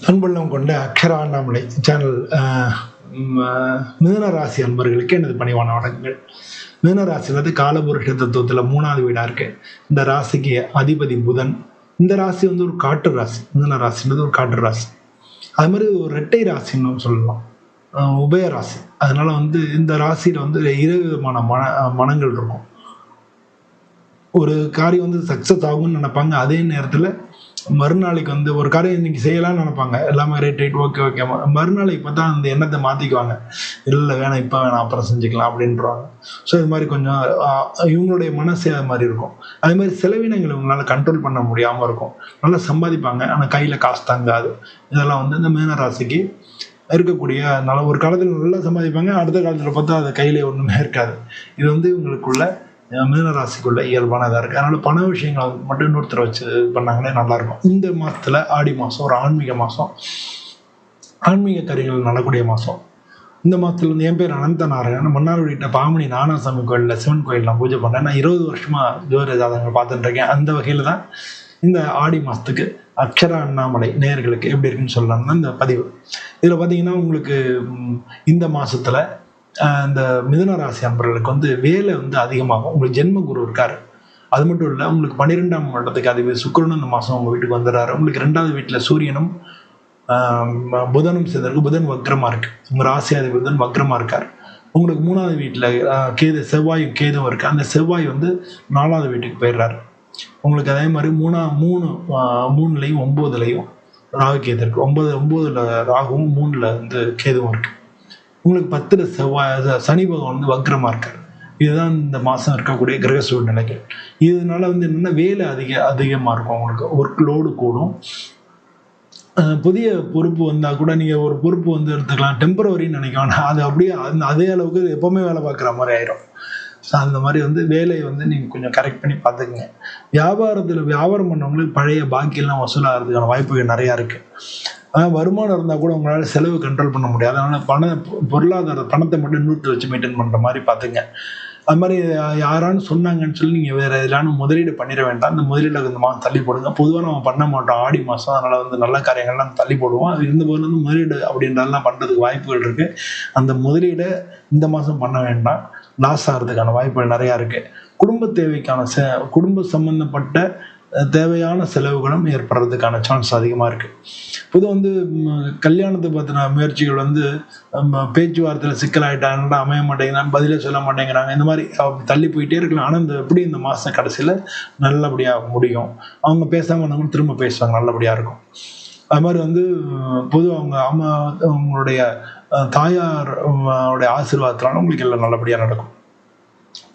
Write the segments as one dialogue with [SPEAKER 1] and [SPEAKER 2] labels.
[SPEAKER 1] அன்புள்ளம் கொண்ட அக்ஷரா அண்ணாமலை சேனல் மிதுன ராசி அன்பர்களுக்கு எனது பணிவான வணக்கங்கள். மிதுன ராசியில காலபுருஷ தத்துவத்தில் 3வது வீடா இருக்கு. இந்த ராசிக்கு அதிபதி புதன். இந்த ராசி வந்து ஒரு காற்று ராசி. மிதுன ராசின்றது ஒரு காற்று ராசி. அது மாதிரி ஒரு இரட்டை ராசின்னு சொல்லலாம், உபய ராசி. அதனால வந்து இந்த ராசியில வந்து 2 விதமான மனங்கள் இருக்கும். ஒரு காரியம் வந்து சக்சஸ் ஆகும்னு நினைப்பாங்க, அதே நேரத்தில் மறுநாளைக்கு வந்து ஒரு காரியம் இன்னைக்கு செய்யலாம்னு நினைப்பாங்க, எல்லாமே ரைட் ஓகே மறுநாளைக்கு பார்த்தா அந்த எண்ணத்தை மாற்றிக்குவாங்க. இல்லை வேணாம், இப்போ வேணாம், அப்புறம் செஞ்சுக்கலாம் அப்படின்றாங்க. ஸோ இது மாதிரி கொஞ்சம் இவங்களுடைய மனசே அது மாதிரி இருக்கும். அதே மாதிரி செலவினங்கள் இவங்களால கண்ட்ரோல் பண்ண முடியாமல் இருக்கும். நல்லா சம்பாதிப்பாங்க, ஆனால் கையில் காசு தங்காது. இதெல்லாம் வந்து இந்த மீன ராசிக்கு இருக்கக்கூடிய ஒரு காலத்தில் நல்லா சம்பாதிப்பாங்க, அடுத்த காலத்தில் பார்த்தா அது கையிலே ஒன்றுமே இருக்காது. இது வந்து இவங்களுக்குள்ள மிதுன ராசிக்குள்ள இயல்பானதாக இருக்குது. அதனால பண விஷயங்கள் மட்டும் இன்னொருத்தர் வச்சு பண்ணாங்களே நல்லாயிருக்கும். இந்த மாதத்தில் ஆடி மாதம் ஒரு ஆன்மீக மாதம், ஆன்மீக கருவிகள் நடக்கூடிய மாதம். இந்த மாதத்துல வந்து என் பேர் அனந்த நாராயணன். மன்னார்குடியிட்ட பாமணி நானாசாமி கோயிலில் சிவன் கோயில் நான் பூஜை பண்ணேன். நான் 20 வருஷமாக ஜோதிட ஜாதகங்கள் பார்த்துட்டு இருக்கேன். அந்த வகையில் தான் இந்த ஆடி மாதத்துக்கு அக்ஷரா அண்ணாமலை நேயர்களுக்கு எப்படி இருக்குன்னு சொல்லலாம்னா இந்த பதிவு. இதில் பார்த்தீங்கன்னா உங்களுக்கு இந்த மாதத்தில் இந்த மிதுன ராசி அன்பர்களுக்கு வந்து வேலை வந்து அதிகமாகும். உங்களுக்கு ஜென்ம குரு இருக்காரு. அது மட்டும் இல்லை, உங்களுக்கு 12ஆம் இடத்துக்கு அதிபதி சுக்கிரனும் இந்த மாதம் உங்கள் வீட்டுக்கு வந்துடுறாரு. உங்களுக்கு 2வது வீட்டில் சூரியனும் புதனும் சேர்ந்திருக்கு. புதன் வக்ரமாக இருக்கு. உங்கள் ராசி அதிபதி புதன் வக்ரமாக இருக்கார். உங்களுக்கு 3வது வீட்டில் செவ்வாயும் கேதுவும் இருக்கு. அந்த செவ்வாய் வந்து 4வது வீட்டுக்கு போயிடுறாரு. உங்களுக்கு அதே மாதிரி 3லையும் 9லையும் ராகு கேது இருக்கு. 9ல் ராகுவும் 3ல் வந்து கேதுவும் இருக்கு. உங்களுக்கு 10ல் சனி பகவான் வந்து வக்ரமா இருக்காரு. இதுதான் இந்த மாதம் இருக்கக்கூடிய கிரக சூழ்நிலைகள். இதனால வந்து என்னென்னா வேலை அதிகமாக இருக்கும். உங்களுக்கு ஒர்க் லோடு கூடும். புதிய பொறுப்பு வந்தால் கூட நீங்கள் ஒரு பொறுப்பு வந்து எடுத்துக்கலாம், டெம்பரவரின்னு நினைக்கலாம். அது அப்படியே அதே அளவுக்கு எப்போவுமே வேலை பார்க்குற மாதிரி ஆயிரும். ஸோ அந்த மாதிரி வந்து வேலையை வந்து நீங்கள் கொஞ்சம் கரெக்ட் பண்ணி பார்த்துக்குங்க. வியாபாரம் பண்ணவங்களுக்கு பழைய பாக்கியெல்லாம் வசூலாகிறதுக்கான வாய்ப்புகள் நிறையா இருக்குது. ஆனால் வருமானம் இருந்தால் கூட உங்களால் செலவு கண்ட்ரோல் பண்ண முடியாது. அதனால் பொருளாதார பணத்தை மட்டும் இன்னொருத்தர் வச்சு மெயின்டைன் பண்ணுற மாதிரி பார்த்துங்க. அது மாதிரி யாரான்னு சொன்னாங்கன்னு சொல்லி நீங்கள் வேறு எதிலான முதலீடு பண்ணிட வேண்டாம். அந்த முதலீடு இந்த மாதம் தள்ளி போடுங்க. பொதுவாக நம்ம பண்ண மாட்டோம் ஆடி மாதம், அதனால் வந்து நல்ல காரியங்கள்லாம் தள்ளி போடுவோம். அது இருந்தபோது வந்து முதலீடு அப்படின்றதெல்லாம் பண்ணுறதுக்கு வாய்ப்புகள் இருக்குது. அந்த முதலீடை இந்த மாதம் பண்ண வேண்டாம், லாஸ் ஆகிறதுக்கான வாய்ப்புகள் நிறையா இருக்குது. குடும்ப தேவைக்கான குடும்ப சம்பந்தப்பட்ட தேவையான செலவுகளும் ஏற்படுறதுக்கான சான்ஸ் அதிகமாக இருக்குது. பொதுவாக வந்து கல்யாணத்தை பற்றின முயற்சிகள் வந்து பேச்சுவார்த்தையில் சிக்கலாயிட்டாங்கன்னா அமைய மாட்டேங்கிறாங்க, பதிலே சொல்ல மாட்டேங்கிறாங்க, இந்த மாதிரி தள்ளி போயிட்டே இருக்கலாம். ஆனால் இந்த மாத கடைசியில் நல்லபடியாக முடியும். அவங்க பேசாமல் திரும்ப பேசுவாங்க, நல்லபடியாக இருக்கும். அது மாதிரி வந்து பொதுவாக அவங்களுடைய தாயாரோடைய ஆசீர்வாதத்தினால உங்களுக்கு எல்லாம் நல்லபடியாக நடக்கும்.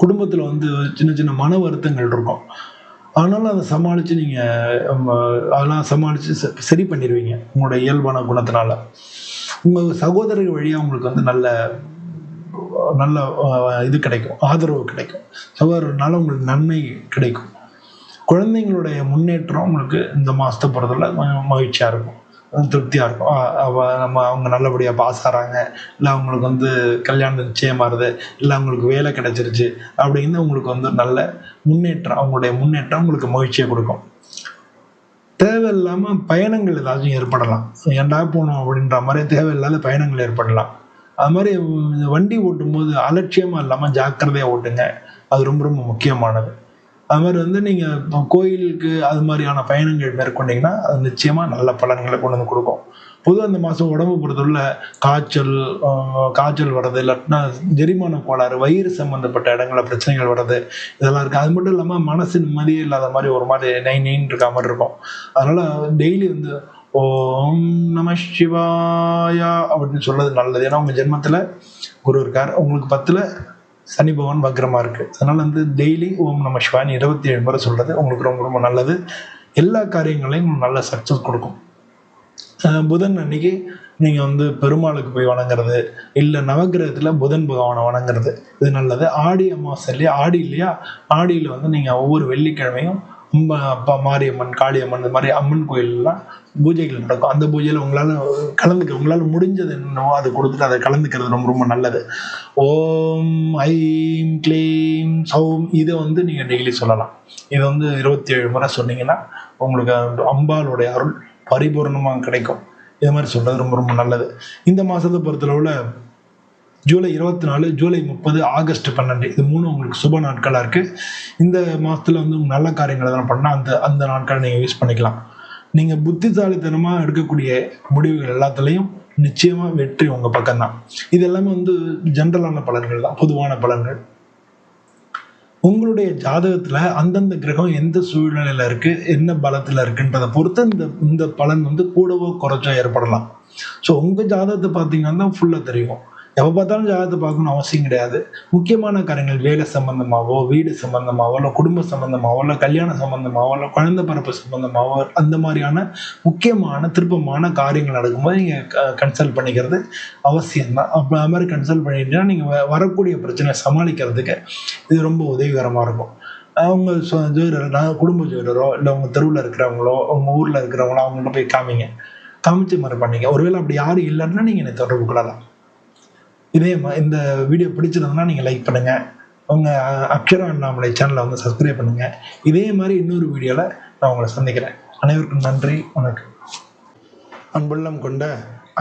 [SPEAKER 1] குடும்பத்தில் வந்து சின்ன சின்ன மன வருத்தங்கள் இருக்கும். ஆனாலும் அதை சமாளித்து அதெல்லாம் சமாளித்து சரி பண்ணிடுவீங்க உங்களோட இயல்பான குணத்தினால. உங்கள் சகோதரர்கள் வழியாக உங்களுக்கு வந்து நல்ல நல்ல இது கிடைக்கும், ஆதரவு கிடைக்கும். சகோதரனால உங்களுக்கு நன்மை கிடைக்கும். குழந்தைங்களுடைய முன்னேற்றம் உங்களுக்கு இந்த மாதத்தை பொறுத்தவரை மகிழ்ச்சியாக இருக்கும், திருப்தியாக இருக்கும். அவங்க நல்லபடியாக பாஸ் ஆகிறாங்க, இல்லை அவங்களுக்கு வந்து கல்யாணம் நிச்சயமாகுது, இல்லை அவங்களுக்கு வேலை கிடைச்சிருச்சு அப்படின்னு உங்களுக்கு வந்து நல்ல முன்னேற்றம், அவங்களுடைய முன்னேற்றம் உங்களுக்கு மகிழ்ச்சியை கொடுக்கும். தேவையில்லாமல் பயணங்கள் ஏதாச்சும் ஏற்படலாம். ஏன்டா போகணும் அப்படின்ற மாதிரி தேவையில்லாத பயணங்கள் ஏற்படலாம். அது மாதிரி வண்டி ஓட்டும் போது அலட்சியமாக இல்லாமல் ஜாக்கிரதையாக ஓட்டுங்க. அது ரொம்ப ரொம்ப முக்கியமானது. அது மாதிரி வந்து நீங்கள் கோயிலுக்கு அது மாதிரியான பயணங்கள் மேற்கொண்டீங்கன்னா அது நிச்சயமாக நல்ல பலன்களை கொண்டு வந்து கொடுக்கும். பொதுவாக இந்த மாதம் உடம்பு பொறுத்தவரை காய்ச்சல் வர்றது, இல்லாட்டினா ஜெரிமான கோளாறு, வயிறு சம்மந்தப்பட்ட இடங்களில் பிரச்சனைகள் வர்றது, இதெல்லாம் இருக்குது. அது மட்டும் இல்லாமல் மனசு நிம்மதியே இல்லாத மாதிரி ஒரு மாதிரி நைன்னு இருக்க மாதிரி இருக்கும். அதனால் டெய்லி வந்து ஓம் நம சிவாயா அப்படின்னு சொல்றது நல்லது. ஏன்னா உங்கள் ஜென்மத்தில் குரு இருக்கார், உங்களுக்கு 10ல் சனி பகவான் வக்ரமாக இருக்குது. அதனால் வந்து டெய்லி ஓம் நம சிவாயன்னு 27 முறை சொல்கிறது உங்களுக்கு ரொம்ப ரொம்ப நல்லது. எல்லா காரியங்களையும் நல்ல சக்ஸஸ் கொடுக்கும். புதன் அன்னைக்கு நீங்கள் வந்து பெருமாளுக்கு போய் வணங்குறது, இல்லை நவகிரகத்தில் புதன் பகவானை வணங்குறது, இது நல்லது. ஆடி அமாவாசை இல்லையா, ஆடியில் வந்து நீங்கள் ஒவ்வொரு வெள்ளிக்கிழமையும் அப்பா மாரியம்மன், காளியம்மன், இந்த மாதிரி அம்மன் கோயிலெலாம் பூஜைகள் நடக்கும். அந்த பூஜையில் உங்களால் முடிஞ்சது என்னவோ அதை கொடுத்துட்டு அதை கலந்துக்கிறது ரொம்ப ரொம்ப நல்லது. ஓம் ஐம் க்ளீம் சௌம் இதை வந்து நீங்கள் டெய்லி சொல்லலாம். இதை வந்து 27 முறை சொன்னீங்கன்னா உங்களுக்கு அம்பாளுடைய அருள் பரிபூர்ணமாக கிடைக்கும். இது மாதிரி சொல்றது ரொம்ப ரொம்ப நல்லது. இந்த மாசத்தை பொறுத்தளவுல ஜூலை 24, ஜூலை 30, ஆகஸ்ட் 12 இது 3 உங்களுக்கு சுப நாட்களா இருக்கு. இந்த மாசத்துல வந்து நல்ல காரியங்கள் எதனா பண்ணா அந்த அந்த நாட்களை நீங்க யூஸ் பண்ணிக்கலாம். நீங்க புத்திசாலித்தனமா எடுக்கக்கூடிய முடிவுகள் எல்லாத்துலயும் நிச்சயமா வெற்றி உங்க பக்கம்தான். இது எல்லாமே வந்து ஜென்ரலான பலன்கள் தான், பொதுவான பலன்கள். உங்களுடைய ஜாதகத்துல அந்தந்த கிரகம் எந்த சூழ்நிலையில இருக்கு, என்ன பலத்துல இருக்குன்றதை பொறுத்து இந்த இந்த பலன் வந்து கூடவோ குறைச்சோ ஏற்படலாம். ஸோ உங்க ஜாதகத்தை பார்த்தீங்கன்னா தான் ஃபுல்லா தெரியும். எப்போ பார்த்தாலும் ஜாதகத்தை பார்க்கணும்னு அவசியம் கிடையாது. முக்கியமான காரியங்கள் வேலை சம்பந்தமாவோ, வீடு சம்பந்தமாவோ, இல்லை குடும்ப சம்பந்தமாவோ, இல்லை கல்யாண சம்பந்தமாவோ, இல்லை குழந்தை பிறப்பு சம்பந்தமாவோ, அந்த மாதிரியான முக்கியமான திருப்பமான காரியங்கள் நடக்கும்போது நீங்கள் கன்சல்ட் பண்ணிக்கிறது அவசியம்தான். அப்போ அது மாதிரி கன்சல்ட் பண்ணிட்டீங்கன்னா நீங்கள் வரக்கூடிய பிரச்சனையை சமாளிக்கிறதுக்கு இது ரொம்ப உதவிகரமாக இருக்கும். அவங்க ஜோதிடர், குடும்ப ஜோதிடரோ, இல்லை உங்கள் தெருவில் இருக்கிறவங்களோ, உங்கள் ஊரில் இருக்கிறவங்களோ அவங்கள்ட்ட போய் காமிங்க, காமிச்சு மாதிரி பண்ணிங்க. ஒருவேளை அப்படி யாரும் இல்லைன்னா நீங்கள் என்னை தொடர்பு கொள்ளலாம். இந்த வீடியோ பிடிச்சிருந்ததுன்னா நீங்கள் லைக் பண்ணுங்க, உங்கள் அக்ஷரா அண்ணாமலை சேனலை வந்து சப்ஸ்கிரைப் பண்ணுங்க. இதே மாதிரி இன்னொரு வீடியோவில் நான் உங்களை சந்திக்கிறேன். அனைவருக்கும் நன்றி, வணக்கம். அன்புள்ளம் கொண்ட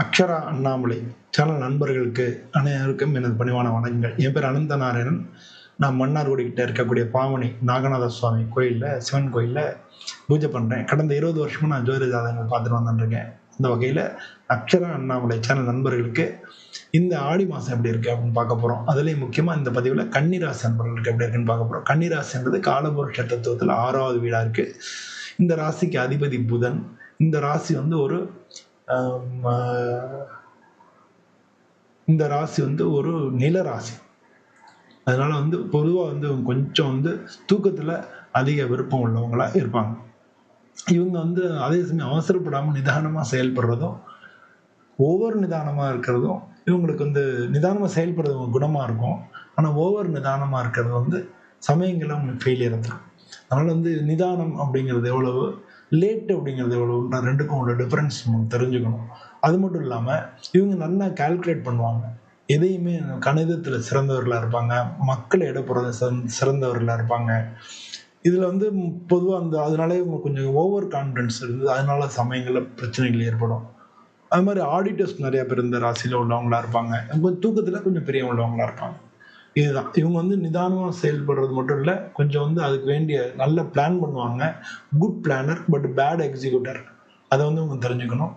[SPEAKER 1] அக்ஷரா அண்ணாமலை சேனல் நண்பர்களுக்கு அனைவருக்கும் எனது பணிவான வணக்கங்கள். என் பேர் அனந்த நாராயணன். நான் மன்னார்குடி கிட்ட இருக்கக்கூடிய பாவனி நாகநாத சுவாமி கோயிலில், சிவன் கோயிலில் பூஜை பண்ணுறேன். கடந்த 20 வருஷமாக நான் ஜோதிட ஜாதகங்கள் பார்த்துட்டு வந்துட்டுருக்கேன். இந்த வகையில் அக்ஷரா அண்ணாமலை சேனல் நண்பர்களுக்கு இந்த ஆடி மாதம் எப்படி இருக்குது அப்படின்னு பார்க்க போகிறோம். அதுலேயும் முக்கியமாக இந்த பதிவில் கன்னிராசி நண்பர்களுக்கு எப்படி இருக்குன்னு பார்க்க போகிறோம். கன்னிராசின்றது காலபுருஷ தத்துவத்தில் 6வது வீடாக இருக்குது. இந்த ராசிக்கு அதிபதி புதன். இந்த ராசி வந்து இந்த ராசி வந்து ஒரு நில ராசி. அதனால வந்து பொதுவாக வந்து கொஞ்சம் வந்து தூக்கத்தில் அதிக விருப்பம் உள்ளவங்களா இருப்பாங்க. இவங்க வந்து அதே சமயம் அவசரப்படாமல் நிதானமாக செயல்படுறதும், ஒவ்வொரு நிதானமாக இருக்கிறதும், இவங்களுக்கு வந்து நிதானமாக செயல்படுறது குணமாக இருக்கும். ஆனால் ஓவர் நிதானமாக இருக்கிறது வந்து சமயங்களில் அவங்களுக்கு ஃபெயிலியர் இருக்கும். அதனால் வந்து நிதானம் அப்படிங்கிறது எவ்வளவு, லேட் அப்படிங்கிறது எவ்வளவுன்ற ரெண்டுக்கும் உள்ள டிஃப்ரென்ஸ் நம்ம தெரிஞ்சுக்கணும். அது மட்டும் இல்லாமல் இவங்க நல்லா கால்குலேட் பண்ணுவாங்க. எதையுமே கணிதத்தில் சிறந்தவர்களாக இருப்பாங்க, மக்களை இடப்படுறது சிறந்தவர்களாக இருப்பாங்க. இதில் வந்து பொதுவாக அதனாலே இவங்க கொஞ்சம் ஓவர் கான்ஃபிடன்ஸ் இருக்குது. அதனால சமயங்களில் பிரச்சனைகள் ஏற்படும். அது மாதிரி ஆடிட்டர்ஸ் நிறைய பேர் இந்த ராசியில் உள்ளவங்களா இருப்பாங்க. கொஞ்சம் தூக்கத்தில் கொஞ்சம் பெரிய உள்ளவங்களா இருப்பாங்க. இதுதான் இவங்க வந்து நிதானமாக செயல்படுறது மட்டும் இல்லை, கொஞ்சம் வந்து அதுக்கு வேண்டிய நல்ல பிளான் பண்ணுவாங்க. Good planner but bad executor, அதை வந்து இவங்க தெரிஞ்சுக்கணும்.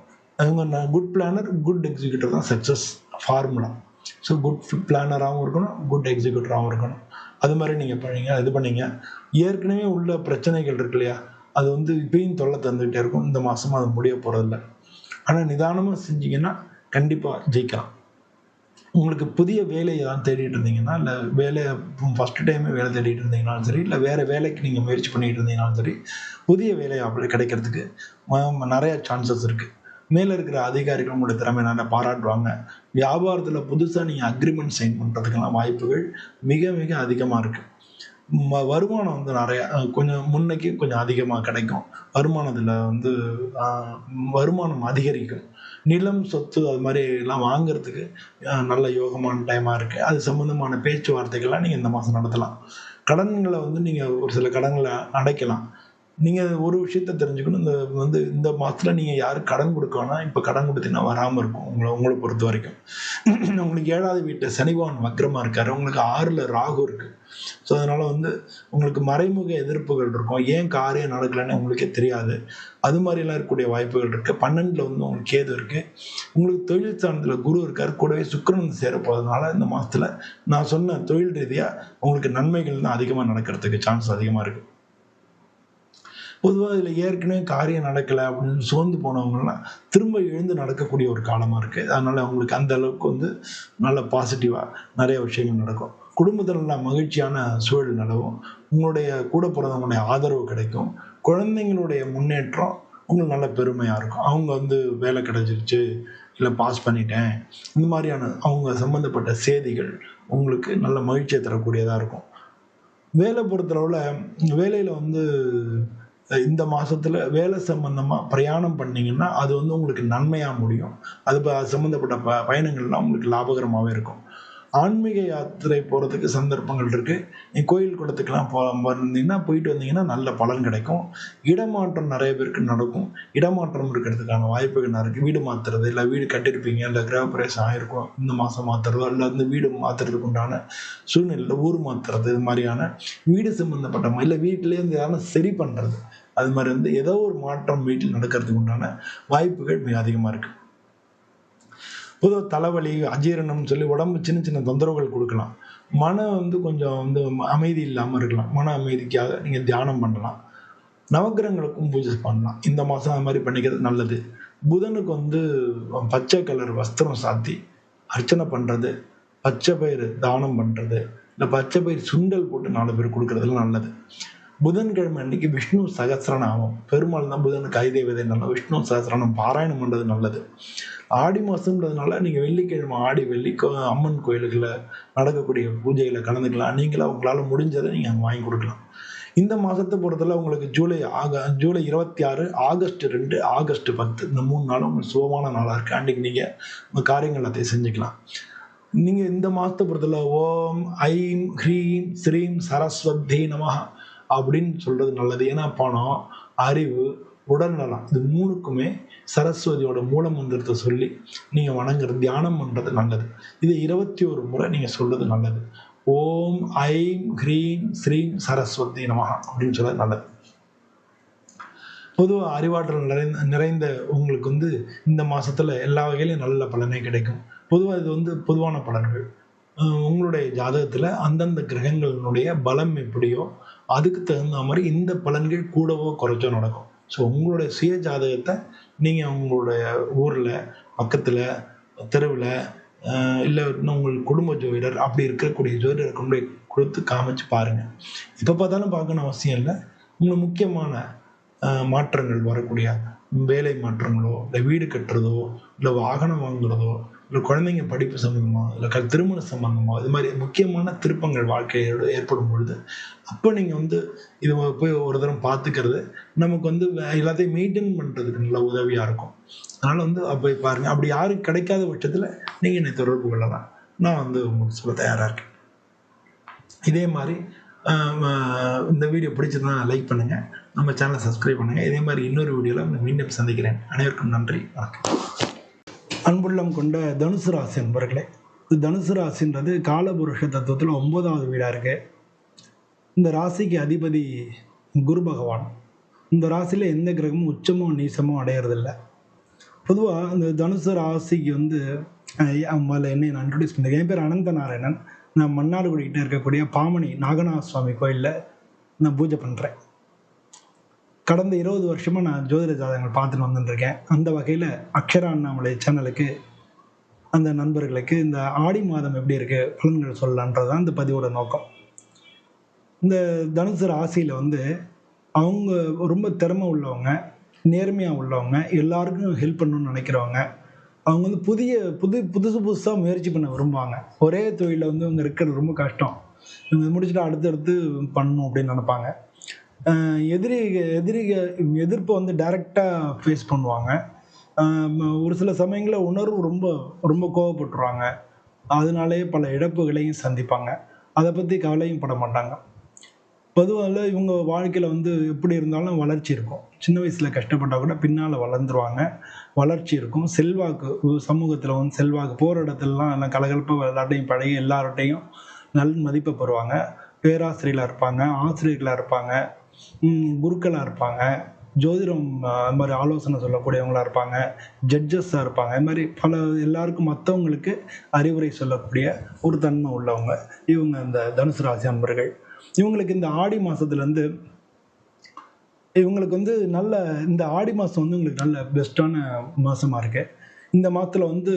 [SPEAKER 1] இவங்க குட் பிளானர் குட் எக்ஸிக்யூட்டர் தான் சக்ஸஸ் ஃபார்முலா. ஸோ குட் பிளானராகவும் இருக்கணும், குட் எக்ஸிக்யூட்டராகவும் இருக்கணும். அது மாதிரி நீங்கள் இது பண்ணீங்க. ஏற்கனவே உள்ள பிரச்சனைகள் இருக்கு இல்லையா, அது வந்து இப்பயும் தொல்லை தந்துகிட்டே இருக்கும். இந்த மாதமும் அது முடிய போகிறதில்ல. ஆனால் நிதானமாக செஞ்சீங்கன்னா கண்டிப்பாக ஜெயிக்கலாம். உங்களுக்கு புதிய வேலையை தான் தேடிட்டு இருந்தீங்கன்னா, இல்லை வேலையை ஃபஸ்ட்டு டைமே வேலை தேடிட்டு இருந்தீங்கனாலும் சரி, இல்லை வேறு வேலைக்கு நீங்கள் முயற்சி பண்ணிகிட்டு இருந்தீங்கனாலும் சரி, புதிய வேலை அப்படி கிடைக்கிறதுக்கு நிறையா சான்சஸ் இருக்குது. மேலே இருக்கிற அதிகாரிகள் உங்களுடைய திறமை நல்லா பாராட்டுவாங்க. வியாபாரத்தில் புதுசாக நீங்கள் அக்ரிமெண்ட் சைன் பண்ணுறதுக்கெல்லாம் வாய்ப்புகள் மிக மிக அதிகமாக இருக்குது. வருமானம் வந்து நிறையா கொஞ்சம் முன்னைக்கு கொஞ்சம் அதிகமாக கிடைக்கும். வருமானத்தில் வந்து வருமானம் அதிகரிக்கும். நிலம், சொத்து அது மாதிரி எல்லாம் வாங்குறதுக்கு நல்ல யோகமான டைமாக இருக்குது. அது சம்மந்தமான பேச்சுவார்த்தைகள்லாம் நீங்கள் இந்த மாதம் நடத்தலாம். கடன்களை வந்து நீங்கள் ஒரு சில கடன்களை அடைக்கலாம். நீங்கள் ஒரு விஷயத்த தெரிஞ்சுக்கணும். இந்த மாதத்தில் நீங்கள் யாருக்கு கடன் கொடுக்க வேணாம். இப்போ கடன் கொடுத்தீங்கன்னா வராமல் இருக்கும். உங்களை பொறுத்த வரைக்கும் உங்களுக்கு 7வது வீட்டில் சனிபகவான் வக்ரமாக இருக்கார். உங்களுக்கு 6ல் ராகு இருக்குது. ஸோ அதனால் வந்து உங்களுக்கு மறைமுக எதிர்ப்புகள் இருக்கும். ஏன் காரியம் நடக்கலைன்னு உங்களுக்கே தெரியாது. அது மாதிரிலாம் இருக்கக்கூடிய வாய்ப்புகள் இருக்குது. 12ல் வந்து உங்களுக்கு கேது இருக்குது. உங்களுக்கு தொழில் ஸ்தானத்தில் குரு இருக்கார். கூடவே சுக்கிரன் சேரப்போகிறதுனால இந்த மாதத்தில் நான் சொன்ன தொழில் ரீதியாக உங்களுக்கு நன்மைகள் தான் அதிகமாக நடக்கிறதுக்கு சான்ஸ் அதிகமாக இருக்குது. பொதுவாக இதில் ஏற்கனவே காரியம் நடக்கலை அப்படின்னு சோர்ந்து போனவங்கலாம் திரும்ப எழுந்து நடக்கக்கூடிய ஒரு காலமாக இருக்குது. அதனால் அவங்களுக்கு அந்த அளவுக்கு வந்து நல்ல பாசிட்டிவாக நிறைய விஷயங்கள் நடக்கும். குடும்பத்தில் நல்ல மகிழ்ச்சியான சூழல் நிலவும். உங்களுடைய கூட பிறந்தவங்களுடைய ஆதரவு கிடைக்கும். குழந்தைங்களுடைய முன்னேற்றம் உங்களுக்கு நல்ல பெருமையாக இருக்கும். அவங்க வந்து வேலை கிடைச்சிருச்சு, இல்லை பாஸ் பண்ணிட்டேன், இந்த மாதிரியான அவங்க சம்மந்தப்பட்ட செய்திகள் உங்களுக்கு நல்ல மகிழ்ச்சியை தரக்கூடியதாக இருக்கும். வேலை பொறுத்தளவில் வேலையில் வந்து இந்த மாதத்தில் வேலை சம்பந்தமாக பிரயாணம் பண்ணிங்கன்னா அது வந்து உங்களுக்கு நன்மையாக முடியும். அது சம்மந்தப்பட்ட பயணங்கள்லாம் உங்களுக்கு லாபகரமாகவே இருக்கும். ஆன்மீக யாத்திரை போகிறதுக்கு சந்தர்ப்பங்கள் இருக்குது. நீ கோயில் குளத்துக்கெல்லாம் இருந்தீங்கன்னா போயிட்டு வந்தீங்கன்னா நல்ல பலன் கிடைக்கும். இடமாற்றம் நிறைய பேருக்கு நடக்கும். இடமாற்றம் இருக்கிறதுக்கான வாய்ப்புகள் நிறைய இருக்குது. வீடு மாற்றுறது, இல்லை வீடு கட்டியிருப்பீங்க, இல்லை கிரகப்பிரவேசம் ஆகிருக்கும், இந்த மாதம் மாற்றுறதோ, இல்லை வந்து வீடு மாற்றுறதுக்கு உண்டான சூழ்நிலையில் ஊர் மாற்றுறது, இது மாதிரியான வீடு சம்மந்தப்பட்ட இல்லை வீட்டிலேருந்து யாரும் சரி பண்ணுறது, அது மாதிரி வந்து ஏதோ ஒரு மாற்றம் வீட்டில் நடக்கிறதுக்கு உண்டான வாய்ப்புகள் மிக அதிகமாக இருக்குது. பொதுவாக தலைவலி, அஜீரணம்னு சொல்லி உடம்பு சின்ன சின்ன தொந்தரவுகள் கொடுக்கலாம். மனம் வந்து கொஞ்சம் வந்து அமைதி இல்லாமல் இருக்கலாம். மன அமைதிக்காக நீங்கள் தியானம் பண்ணலாம். நவக்கிரகங்களுக்கும் பூஜை பண்ணலாம். இந்த மாதம் அது மாதிரி பண்ணிக்கிறது நல்லது. புதனுக்கு வந்து பச்சை கலர் வஸ்திரம் சாத்தி அர்ச்சனை பண்ணுறது, பச்சை பயிறு தானம் பண்ணுறது, இல்லை பச்சை பயிர் சுண்டல் போட்டு 4 பேர் கொடுக்கறதுலாம் நல்லது. புதன்கிழமை அன்னைக்கு விஷ்ணு சகஸ்ரநாமம், பெருமாள் தான் புதனுக்கு ஐதேவதைனால விஷ்ணு சகஸ்ரநாமம் பாராயணம் பண்ணுறது நல்லது. ஆடி மாதம்ன்றதுனால நீங்கள் வெள்ளிக்கிழமை ஆடி வெள்ளி அம்மன் கோயில்களில் நடக்கக்கூடிய பூஜைகளை கலந்துக்கலாம். நீங்களா உங்களால் முடிஞ்சதை நீங்கள் அங்கே வாங்கி கொடுக்கலாம். இந்த மாதத்தை பொறுத்தவரை உங்களுக்கு ஜூலை 26, ஆகஸ்ட் 2, ஆகஸ்ட் 10 இந்த 3 நாளும் உங்களுக்கு சுபமான நாளாக இருக்குது. அன்றைக்கி நீங்கள் உங்கள் காரியங்கள் எல்லாத்தையும் செஞ்சுக்கலாம். நீங்கள் இந்த மாதத்தை பொறுத்தவரை ஓம் ஐம் ஹ்ரீம் ஸ்ரீம் சரஸ்வதி நமஹ அப்படின்னு சொல்கிறது நல்லது. ஏன்னா பணம், அறிவு, உடல்நலம் இது 3க்குமே சரஸ்வதியோட மூல மந்திரத்தை சொல்லி நீங்கள் வணங்குறது, தியானம் பண்ணுறது நல்லது. இது 21 முறை நீங்கள் சொல்கிறது நல்லது. ஓம் ஐம் ஹ்ரீம் ஸ்ரீம் சரஸ்வதி நமஹா அப்படின்னு சொல்றது நல்லது. பொதுவாக அறிவாற்றல் நிறைந்த உங்களுக்கு வந்து இந்த மாதத்தில் எல்லா வகையிலையும் நல்ல பலனே கிடைக்கும். பொதுவாக இது வந்து பொதுவான பலன்கள். உங்களுடைய ஜாதகத்தில் அந்தந்த கிரகங்களினுடைய பலம் எப்படியோ அதுக்கு தகுந்த மாதிரி இந்த பலன்கள் கூடவோ குறைச்சோ நடக்கும். ஸோ உங்களுடைய சுய ஜாதகத்தை நீங்கள் உங்களுடைய ஊரில் பக்கத்தில் தெருவில் இல்லை உங்கள் குடும்ப ஜோதிடர் அப்படி இருக்கக்கூடிய ஜோதிடரை கொண்டு போய் கொடுத்து காமிச்சு பாருங்கள். எப்போ பார்த்தாலும் பார்க்கணும் அவசியம் இல்லை. உங்களுக்கு முக்கியமான மாற்றங்கள் வரக்கூடிய வேலை மாற்றங்களோ, இல்லை வீடு கட்டுறதோ, இல்லை வாகனம் வாங்குறதோ, இல்லை குழந்தைங்க படிப்பு சம்மந்தமோ, இல்லை திருமண சம்பந்தமோ, இது மாதிரி முக்கியமான திருப்பங்கள் வாழ்க்கையோடு ஏற்படும் பொழுது அப்போ நீங்கள் வந்து இது போய் ஒரு தரம் பார்த்துக்கிறது நமக்கு வந்து எல்லாத்தையும் மெயின்டைன் பண்ணுறதுக்கு நல்ல உதவியாக இருக்கும். அதனால் வந்து அப்போ பாருங்கள். அப்படி யாரும் கிடைக்காத பட்சத்தில் நீங்கள் என்னை தொடர்பு கொள்ளலாம். நான் வந்து உங்களுக்கு சொல்ல தயாராக இருக்கேன். இதே மாதிரி இந்த வீடியோ பிடிச்சிருந்தா லைக் பண்ணுங்கள், நம்ம சேனலை சப்ஸ்கிரைப் பண்ணுங்கள். இதே மாதிரி இன்னொரு வீடியோவில் மீண்டும் சந்திக்கிறேன். அனைவருக்கும் நன்றி, வணக்கம். அன்புள்ளம் கொண்ட தனுசு ராசி நண்பர்களே, தனுசு ராசின்றது காலபுருஷ தத்துவத்தில் 9வது வீடாக இருக்கு. இந்த ராசிக்கு அதிபதி குரு பகவான். இந்த ராசியில் எந்த கிரகமும் உச்சமோ நீசமோ அடையிறதில்லை. பொதுவாக இந்த தனுசு ராசிக்கு வந்து என்னை நான் இன்ட்ரடியூஸ் பண்ணியிருக்கேன். என் பேர் அனந்த நாராயணன். நான் மன்னார்குடிக்கிட்ட இருக்கக்கூடிய பாமணி நாகநாத சுவாமி கோயிலில் நான் பூஜை பண்ணுறேன். கடந்த 20 வருஷமாக நான் ஜோதிட ஜாதகங்கள் பார்த்துட்டு வந்துட்டுருக்கேன். அந்த வகையில் அக்ஷரா அண்ணாமலை சேனலுக்கு அந்த நண்பர்களுக்கு இந்த ஆடி மாதம் எப்படி இருக்குது பலன்கள் சொல்லலான்றது தான் இந்த பதிவோட நோக்கம். இந்த தனுசு ராசியில் வந்து அவங்க ரொம்ப திறமை உள்ளவங்க, நேர்மையாக உள்ளவங்க, எல்லாருக்கும் ஹெல்ப் பண்ணணும்னு நினைக்கிறவங்க, அவங்க வந்து புதுசாக முயற்சி பண்ண விரும்புவாங்க. ஒரே தொழிலில் வந்து இவங்க இருக்கிறது ரொம்ப கஷ்டம். இவங்க முடிச்சுட்டு அடுத்தடுத்து பண்ணணும் அப்படின்னு நினைப்பாங்க. எதிர்ப்பை வந்து டைரெக்டாக ஃபேஸ் பண்ணுவாங்க. ஒரு சில சமயங்களில் உணர்வு ரொம்ப ரொம்ப கோவப்பட்டுருவாங்க. அதனாலே பல இழப்புகளையும் சந்திப்பாங்க. அதை பற்றி கவலையும் பட மாட்டாங்க. பொதுவாக இவங்க வாழ்க்கையில் வந்து எப்படி இருந்தாலும் வளர்ச்சி இருக்கும். சின்ன வயசில் கஷ்டப்பட்டால் கூட பின்னால் வளர்ந்துருவாங்க. வளர்ச்சி இருக்கும். செல்வாக்கு சமூகத்தில் வந்து செல்வாக்கு போகிற இடத்துலலாம் எல்லாம் கலகலப்பாக எல்லாட்டையும் பழகி எல்லார்ட்டையும் நல் மதிப்பை பெறுவாங்க. பேராசிரியர்களாக இருப்பாங்க, ஆசிரியர்களாக இருப்பாங்க, குருக்களாக இருப்பாங்க, ஜோதிடம் அது மாதிரி ஆலோசனை சொல்லக்கூடியவங்களாக இருப்பாங்க, ஜட்ஜஸாக இருப்பாங்க. அது மாதிரி எல்லாருக்கும் மற்றவங்களுக்கு அறிவுரை சொல்லக்கூடிய ஒரு தன்மை உள்ளவங்க இவங்க இந்த தனுசு ராசி அன்பர்கள். இவங்களுக்கு இந்த ஆடி மாதத்துலேருந்து இவங்களுக்கு வந்து நல்ல இந்த ஆடி மாதம் வந்து உங்களுக்கு நல்ல பெஸ்ட்டான மாதமாக இருக்குது. இந்த மாதத்தில் வந்து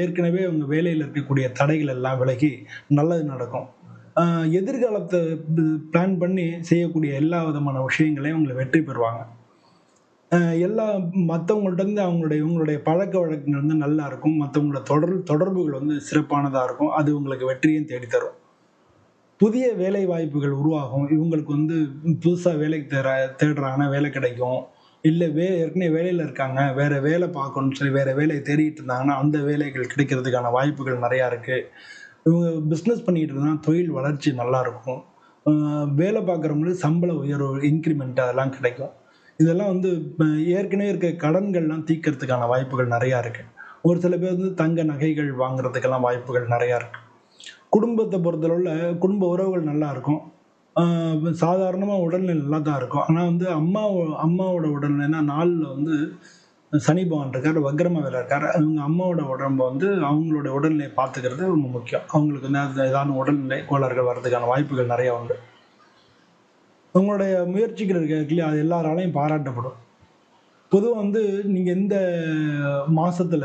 [SPEAKER 1] ஏற்கனவே அவங்க வேலையில் இருக்கக்கூடிய தடைகள் எல்லாம் விலகி நல்லது நடக்கும். எதிர்காலத்தை பிளான் பண்ணி செய்யக்கூடிய எல்லா விதமான விஷயங்களையும் அவங்களை வெற்றி பெறுவாங்க. எல்லா மற்றவங்கள்ட்ட இவங்களுடைய பழக்க வழக்கங்கள் வந்து நல்லா இருக்கும். மற்றவங்களோட தொடர்புகள் வந்து சிறப்பானதாக இருக்கும். அது உங்களுக்கு வெற்றியும் தேடித்தரும். புதிய வேலை வாய்ப்புகள் உருவாகும். இவங்களுக்கு வந்து புதுசாக வேலைக்கு தேடுறாங்கன்னா வேலை கிடைக்கும். இல்லை ஏற்கனவே வேலையில் இருக்காங்க, வேறு வேலை பார்க்கணும்னு சொல்லி வேறு வேலையை தேடிட்டு இருந்தாங்கன்னா அந்த வேலைகள் கிடைக்கிறதுக்கான வாய்ப்புகள் நிறையா இருக்குது. இவங்க பிஸ்னஸ் பண்ணிக்கிட்டு இருந்தால் தொழில் வளர்ச்சி நல்லாயிருக்கும். வேலை பார்க்குறவங்களுக்கு சம்பள உயர்வு, இன்க்ரிமெண்ட் அதெல்லாம் கிடைக்கும். இதெல்லாம் வந்து ஏற்கனவே இருக்க கடன்கள்லாம் தீர்க்கறதுக்கான வாய்ப்புகள் நிறையா இருக்கு. ஒரு சில பேர் வந்து தங்க நகைகள் வாங்குறதுக்கெல்லாம் வாய்ப்புகள் நிறையா இருக்கு. குடும்பத்தை பொறுத்தளவுல குடும்ப உறவுகள் நல்லா இருக்கும். சாதாரணமா உடல்நிலை நல்லா தான் இருக்கும். ஆனா வந்து அம்மாவோட உடல்நிலைனா நாள்ல வந்து சனி பகவான் இருக்காரு, வக்ரமா வேற இருக்காரு. அவங்க அம்மாவோட உடம்ப வந்து அவங்களோட உடல்நிலையை பார்த்துக்கிறது ரொம்ப முக்கியம். அவங்களுக்கு வந்து ஏதாவது உடல்நிலை கோளாறுகள் வர்றதுக்கான வாய்ப்புகள் நிறைய உண்டு. உங்களுடைய முயற்சிகள் இருக்கு இல்லையா, அது எல்லாராலையும் பாராட்டப்படும். பொதுவா வந்து நீங்க இந்த மாசத்துல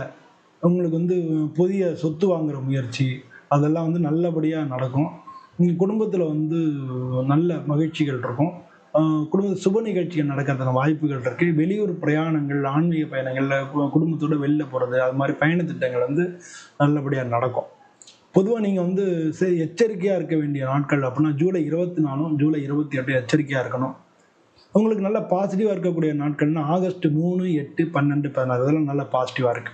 [SPEAKER 1] உங்களுக்கு வந்து புதிய சொத்து வாங்குற முயற்சி, அதெல்லாம் வந்து நல்லபடியா நடக்கும். உங்க குடும்பத்துல வந்து நல்ல மகிழ்ச்சிகள் இருக்கும். அ குடும்ப சுப நிகழ்ச்சிகள் நடக்கிறதுக்கான வாய்ப்புகள் இருக்கு. வெளியூர் பிரயாணங்கள், ஆன்மீக பயணங்கள்ல குடும்பத்தோட வெளில போறது, அது மாரி பயண திட்டங்கள் வந்து நல்லபடியா நடக்கும். பொதுவா நீங்க வந்து எச்சரிக்கையா இருக்க வேண்டிய நாட்கள் அப்டின்னா, ஜூலை 24ம், ஜூலை 28 எச்சரிக்கையா இருக்கணும். உங்களுக்கு நல்ல பாசிட்டிவா இருக்கக்கூடிய நாட்கள்னா, ஆகஸ்ட் 3, 8, 12, 16 இதெல்லாம் நல்ல பாசிட்டிவா இருக்கு.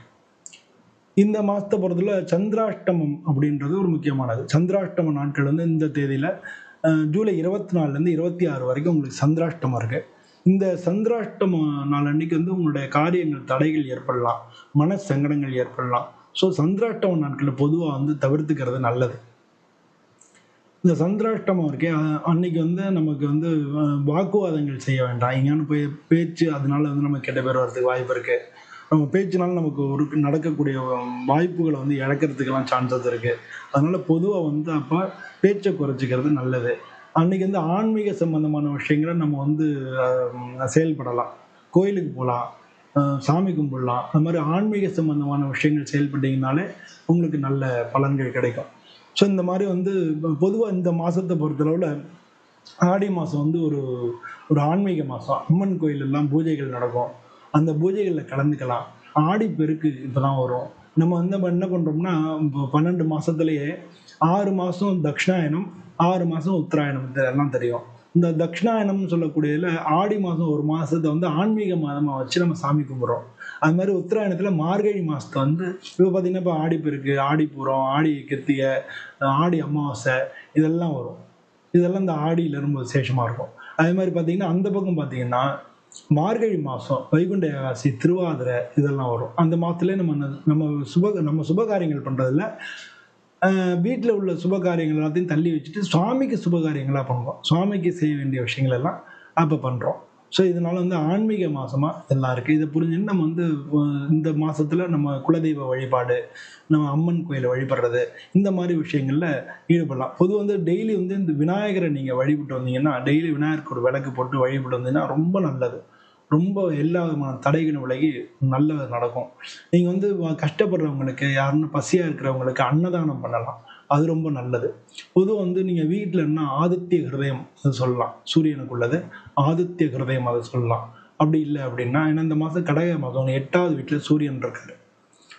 [SPEAKER 1] இந்த மாசத்த பொறுத்தவரை சந்திராஷ்டமம் அப்படின்றது ஒரு முக்கியமானது. சந்திராஷ்டம நாட்கள் வந்து இந்த தேதியில ஜூலை 24லேருந்து 26 வரைக்கும் உங்களுக்கு சந்திராஷ்டமம் இருக்கு. இந்த சந்திராஷ்டம நாள் அன்னைக்கு வந்து உங்களுடைய காரியங்கள் தடைகள் ஏற்படலாம். மன சங்கடங்கள் ஏற்படலாம். ஸோ சந்திராஷ்டம நாட்கள பொதுவா வந்து தவிர்த்துக்கிறது நல்லது. இந்த சந்திராஷ்டமம் இருக்கே, அன்னைக்கு வந்து நமக்கு வந்து வாக்குவாதங்கள் செய்ய வேண்டாம். எங்கேயானு போய் பேச்சு அதனால வந்து நமக்கு கெட்ட பேர் வரதுக்கு வாய்ப்பு இருக்கு. நம்ம பேச்சுனால நமக்கு ஒரு நடக்கக்கூடிய வாய்ப்புகள வந்து இழக்கிறதுக்கெல்லாம் சான்சஸ் இருக்கு. அதனால பொதுவா வந்து அப்ப பேச்ச குறைச்சுக்கிறது நல்லது. அன்னைக்கு வந்து ஆன்மீக சம்பந்தமான விஷயங்கள நம்ம வந்து செயல்படலாம். கோயிலுக்கு போலாம், சாமி கும்பிடலாம். அது மாரி ஆன்மீக சம்பந்தமான விஷயங்கள் செயல்பட்டீங்கனாலே உங்களுக்கு நல்ல பலன்கள் கிடைக்கும். ஸோ இந்த மாரி வந்து பொதுவா இந்த மாசத்த பொறுத்தளவுல ஆடி மாசம் வந்து ஒரு ஒரு ஆன்மீக மாசம். அம்மன் கோயிலெல்லாம் பூஜைகள் நடக்கும். அந்த பூஜைகள்ல கலந்துக்கலாம். ஆடிப்பெருக்கு இப்பதான் வரும். நம்ம வந்து என்ன பண்றோம்னா, இப்போ 12 மாசத்திலேயே 6 மாசம் தக்ஷிணாயனம், 6 மாசம் உத்தராயணம் இதெல்லாம் தெரியும். இந்த தக்ஷிணாயனம்னு சொல்லக்கூடியதுல ஆடி மாசம் 1 மாசத்த வந்து ஆன்மீக மாதமா வச்சு நம்ம சாமி கும்பிடுறோம். அது மாரி உத்தராயணத்துல மார்கழி மாசத்த வந்து இப்ப பார்த்தீங்கன்னா, இப்ப ஆடிப்பெருக்கு, ஆடிப்பூரம், ஆடி கிருத்திகை, ஆடி அமாவாசை இதெல்லாம் வரும். இதெல்லாம் இந்த ஆடியில ரொம்ப விசேஷமா இருக்கும். அதே மாரி பார்த்தீங்கன்னா, அந்த பக்கம் பார்த்தீங்கன்னா, மார்கழி மாசம் வைகுண்ட ஏகாதசி, திருவாதிரை இதெல்லாம் வரும். அந்த மாசத்துலயே நம்ம சுபகாரியங்கள் பண்றதில்ல. வீட்ல உள்ள சுபகாரியங்கள் எல்லாத்தையும் தள்ளி வச்சுட்டு, சுவாமிக்கு சுபகாரியங்களா பண்ணுவோம். சுவாமிக்கு செய்ய வேண்டிய விஷயங்கள் எல்லாம் அப்ப பண்றோம். ஸோ இதனால வந்து ஆன்மீக மாசமா எல்லாம் இருக்கு. இத புரிஞ்சுன்னு நம்ம வந்து இந்த மாசத்துல நம்ம குலதெய்வ வழிபாடு, நம்ம அம்மன் கோயில வழிபடுறது, இந்த மாரி விஷயங்கள்ல ஈடுபடலாம். பொதுவா வந்து டெய்லி வந்து இந்த விநாயகர நீங்க வழிபட்டு வந்தீங்கன்னா, டெய்லி விநாயகருக்கு ஒரு விளக்கு போட்டு வழிபட்டு வந்தீங்கன்னா ரொம்ப நல்லது. ரொம்ப எல்லா விதமான தடைகளும் விலகி நல்லது நடக்கும். நீங்க வந்து கஷ்டப்படுறவங்களுக்கு, யாருன்னா பசியா இருக்கிறவங்களுக்கு அன்னதானம் பண்ணலாம். அது ரொம்ப நல்லது. பொதுவா வந்து நீங்க வீட்லன்னா ஆதித்ய ஹிருதயம் அது சொல்லலாம். சூரியனுக்கு உள்ளது. ஆதித்ய ஹிருதயம் அத சொல்லலாம். அப்படி இல்ல அப்படின்னா, ஏன்னா இந்த மாசம் கடக மாதம் 8வது வீட்ல சூரியன் இருக்காரு.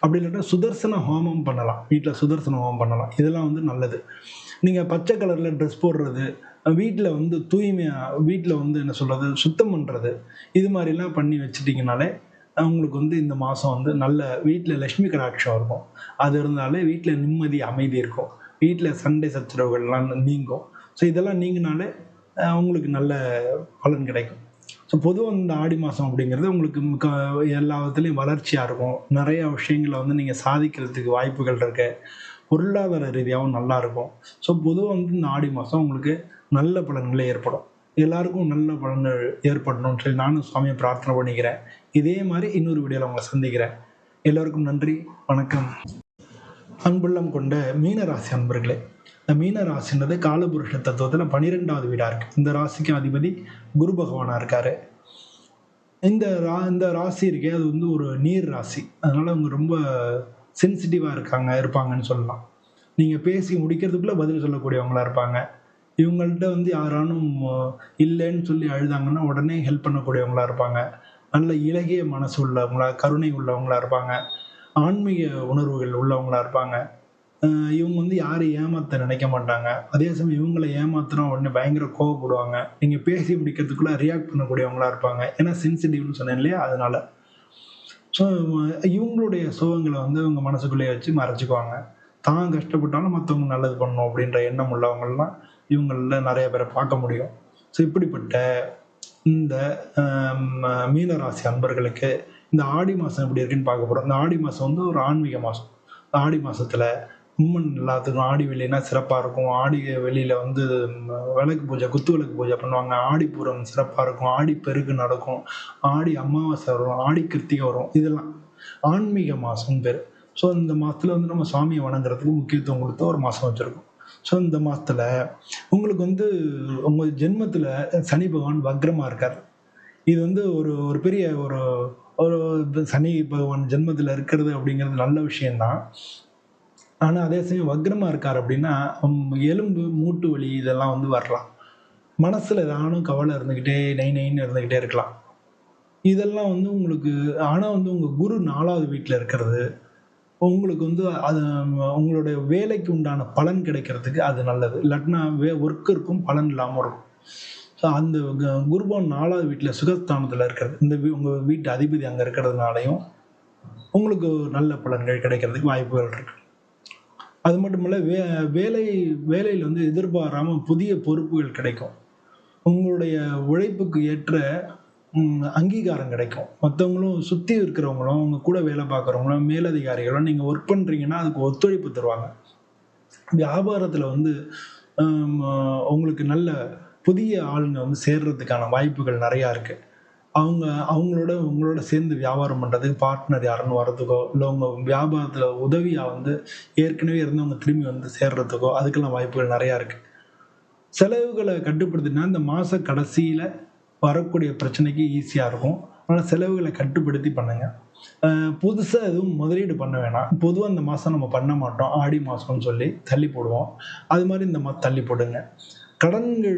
[SPEAKER 1] அப்படி இல்லாட்டா சுதர்சன ஹோமம் பண்ணலாம். வீட்ல சுதர்சன ஹோமம் பண்ணலாம். இதெல்லாம் வந்து நல்லது. நீங்க பச்சை கலர்ல ட்ரெஸ் போடுறது, வீட்ல வந்து தூய்மையா வீட்ல வந்து என்ன சொல்றது, சுத்தம் பண்றது, இது மாரிலாம் பண்ணி வச்சுட்டீங்கனாலே, உங்களுக்கு வந்து இந்த மாசம் வந்து நல்ல வீட்ல லட்சுமி கடாட்சம் இருக்கும். அது இருந்தாலே வீட்ல நிம்மதி, அமைதி இருக்கும். வீட்ல சண்டை சச்சரவுகள்லாம் நீங்கும். ஸோ இதெல்லாம் நீங்குனாலே, உங்களுக்கு நல்ல பலன் கிடைக்கும். ஸோ பொதுவா இந்த ஆடி மாசம் அப்படிங்கிறது உங்களுக்கு எல்லா விதத்துலயும் வளர்ச்சியா இருக்கும். நெறைய விஷயங்கள வந்து நீங்க சாதிக்கிறதுக்கு வாய்ப்புகள் இருக்கு. பொருளாதார ரீதியாவும் நல்லா இருக்கும். ஸோ பொதுவா வந்து இந்த ஆடி மாசம் உங்களுக்கு நல்ல பலன்களே ஏற்படும். எல்லாருக்கும் நல்ல பலன்கள் ஏற்படணும்னு சொல்லி நானும் சாமிய பிரார்த்தனை பண்ணிக்கிறேன். இதே மாரி இன்னொரு வீடியோல உங்கள சந்திக்கிறேன். எல்லோருக்கும் நன்றி. வணக்கம். அன்புள்ளம் கொண்ட மீன ராசி அன்பர்களே. இந்த மீன ராசின்றது காலபுருஷ தத்துவத்துல 12வது வீடா இருக்கு. இந்த ராசிக்கு அதிபதி குரு பகவானா இருக்காரு. இந்த ராசி இருக்கே, அது வந்து ஒரு நீர் ராசி. அதனால அவங்க ரொம்ப சென்சிட்டிவா இருப்பாங்கன்னு சொல்லலாம். நீங்க பேசி முடிக்கிறதுக்குள்ள பதில் சொல்லக்கூடியவங்களா இருப்பாங்க. இவங்கள்ட்ட வந்து யாரானும் இல்லன்னு சொல்லி அழுதாங்கன்னா, உடனே ஹெல்ப் பண்ணக்கூடியவங்களா இருப்பாங்க. நல்ல இளகிய மனசு உள்ளவங்களா, கருணை உள்ளவங்களா இருப்பாங்க. ஆன்மீக உணர்வுகள் உள்ளவங்களா இருப்பாங்க. இவங்க வந்து யாரையும் ஏமாத்த நினைக்க மாட்டாங்க. அதே சமயம் இவங்கள ஏமாத்துனா உடனே பயங்கர கோவப்படுவாங்க. நீங்க பேசி முடிக்கிறதுக்குள்ள ரியாக்ட் பண்ணக்கூடியவங்களா இருப்பாங்க. ஏன்னா சென்சிட்டிவ்னு சொன்னேன் இல்லையா? அதனால. ஸோ இவங்களுடைய சோகங்கள வந்து இவங்க மனசுக்குள்ளேயே வச்சு மறைச்சுக்குவாங்க. தான் கஷ்டப்பட்டாலும் மற்றவங்க நல்லது பண்ணணும் அப்படின்ற எண்ணம் உள்ளவங்கலாம் இவங்கள நிறைய பேரை பார்க்க முடியும். ஸோ இப்படிப்பட்ட இந்த மீனராசி அன்பர்களுக்கு இந்த ஆடி மாதம் எப்படி இருக்குன்னு பார்க்க போகிறோம். இந்த ஆடி மாதம் வந்து ஒரு ஆன்மீக மாதம். ஆடி மாதத்தில் அம்மன் எல்லாத்துக்கும் ஆடி வெள்ளினா சிறப்பாக இருக்கும். ஆடி வெளியில் வந்து விளக்கு பூஜை, குத்து விளக்கு பூஜை பண்ணுவாங்க. ஆடிப்பூரம் சிறப்பாக இருக்கும். ஆடி பெருக்கு நடக்கும். ஆடி அமாவாசை வரும். ஆடி கிருத்திகை வரும். இதெல்லாம் ஆன்மீக மாதம்னு பேர். ஸோ இந்த மாதத்தில் வந்து நம்ம சாமியை வணங்குறதுக்கு முக்கியத்துவம் கொடுத்து ஒரு மாதம் வச்சுருக்கோம். ஸோ இந்த மாதத்தில் உங்களுக்கு வந்து உங்கள் ஜென்மத்தில் சனி பகவான் வக்ரமாக இருக்கார். இது வந்து ஒரு ஒரு பெரிய ஒரு ஒரு சனி பகவான் ஜென்மத்தில் இருக்கிறது அப்படிங்கிறது நல்ல விஷயம்தான். ஆனால் அதே சமயம் வக்ரமாக இருக்கார் அப்படின்னா எலும்பு மூட்டு வலி இதெல்லாம் வந்து வரலாம். மனசில் ஏதானும் கவலை இருந்துக்கிட்டே நைன்னு இருந்துக்கிட்டே இருக்கலாம். இதெல்லாம் வந்து உங்களுக்கு ஆனால் வந்து உங்கள் குரு 4வது வீட்டில் இருக்கிறது உங்களுக்கு வந்து அது உங்களுடைய வேலைக்கு உண்டான பலன் கிடைக்கிறதுக்கு அது நல்லது. இல்லாட்டினா ஒர்க் இருக்கும், பலன் இல்லாமல் இருக்கும். ஸோ அந்த குருபவன் 4வது வீட்டில் சுகஸ்தானத்தில் இருக்கிறது, இந்த உங்கள் வீட்டு அதிபதி அங்கே இருக்கிறதுனாலையும் உங்களுக்கு நல்ல பலன்கள் கிடைக்கிறதுக்கு வாய்ப்புகள் இருக்கு. அது மட்டும் இல்லை, வேலையில் வந்து எதிர்பாராமல் புதிய பொறுப்புகள் கிடைக்கும். உங்களுடைய உழைப்புக்கு ஏற்ற அங்கீகாரம் கிடைக்கும். மற்றவங்களும் சுற்றி இருக்கிறவங்களும் அவங்க கூட வேலை பார்க்குறவங்களும் மேலதிகாரிகளும் நீங்கள் ஒர்க் பண்ணுறீங்கன்னா அதுக்கு ஒத்துழைப்பு தருவாங்க. வியாபாரத்தில் வந்து உங்களுக்கு நல்ல புதிய ஆளுங்க வந்து சேர்றதுக்கான வாய்ப்புகள் நிறையா இருக்குது. உங்களோட சேர்ந்து வியாபாரம் பண்ணுறதுக்கு பார்ட்னர் யாருன்னு வர்றதுக்கோ, இல்லை உங்கள் வியாபாரத்தில் உதவியாக வந்து ஏற்கனவே இருந்தவங்க திரும்பி வந்து சேர்றதுக்கோ அதுக்கெல்லாம் வாய்ப்புகள் நிறையா இருக்குது. செலவுகளை கட்டுப்படுத்தினா இந்த மாத கடைசியில் வரக்கூடிய பிரச்சனைக்கு ஈஸியாக இருக்கும். ஆனால் செலவுகளை கட்டுப்படுத்தி பண்ணுங்க. புதுசாக எதுவும் முதலீடு பண்ண வேணாம். பொதுவாக இந்த மாதம் நம்ம பண்ண மாட்டோம், ஆடி மாதம்னு சொல்லி தள்ளி போடுவோம். அது மாதிரி இந்த மாதம் தள்ளி போடுங்க. கடன்கள்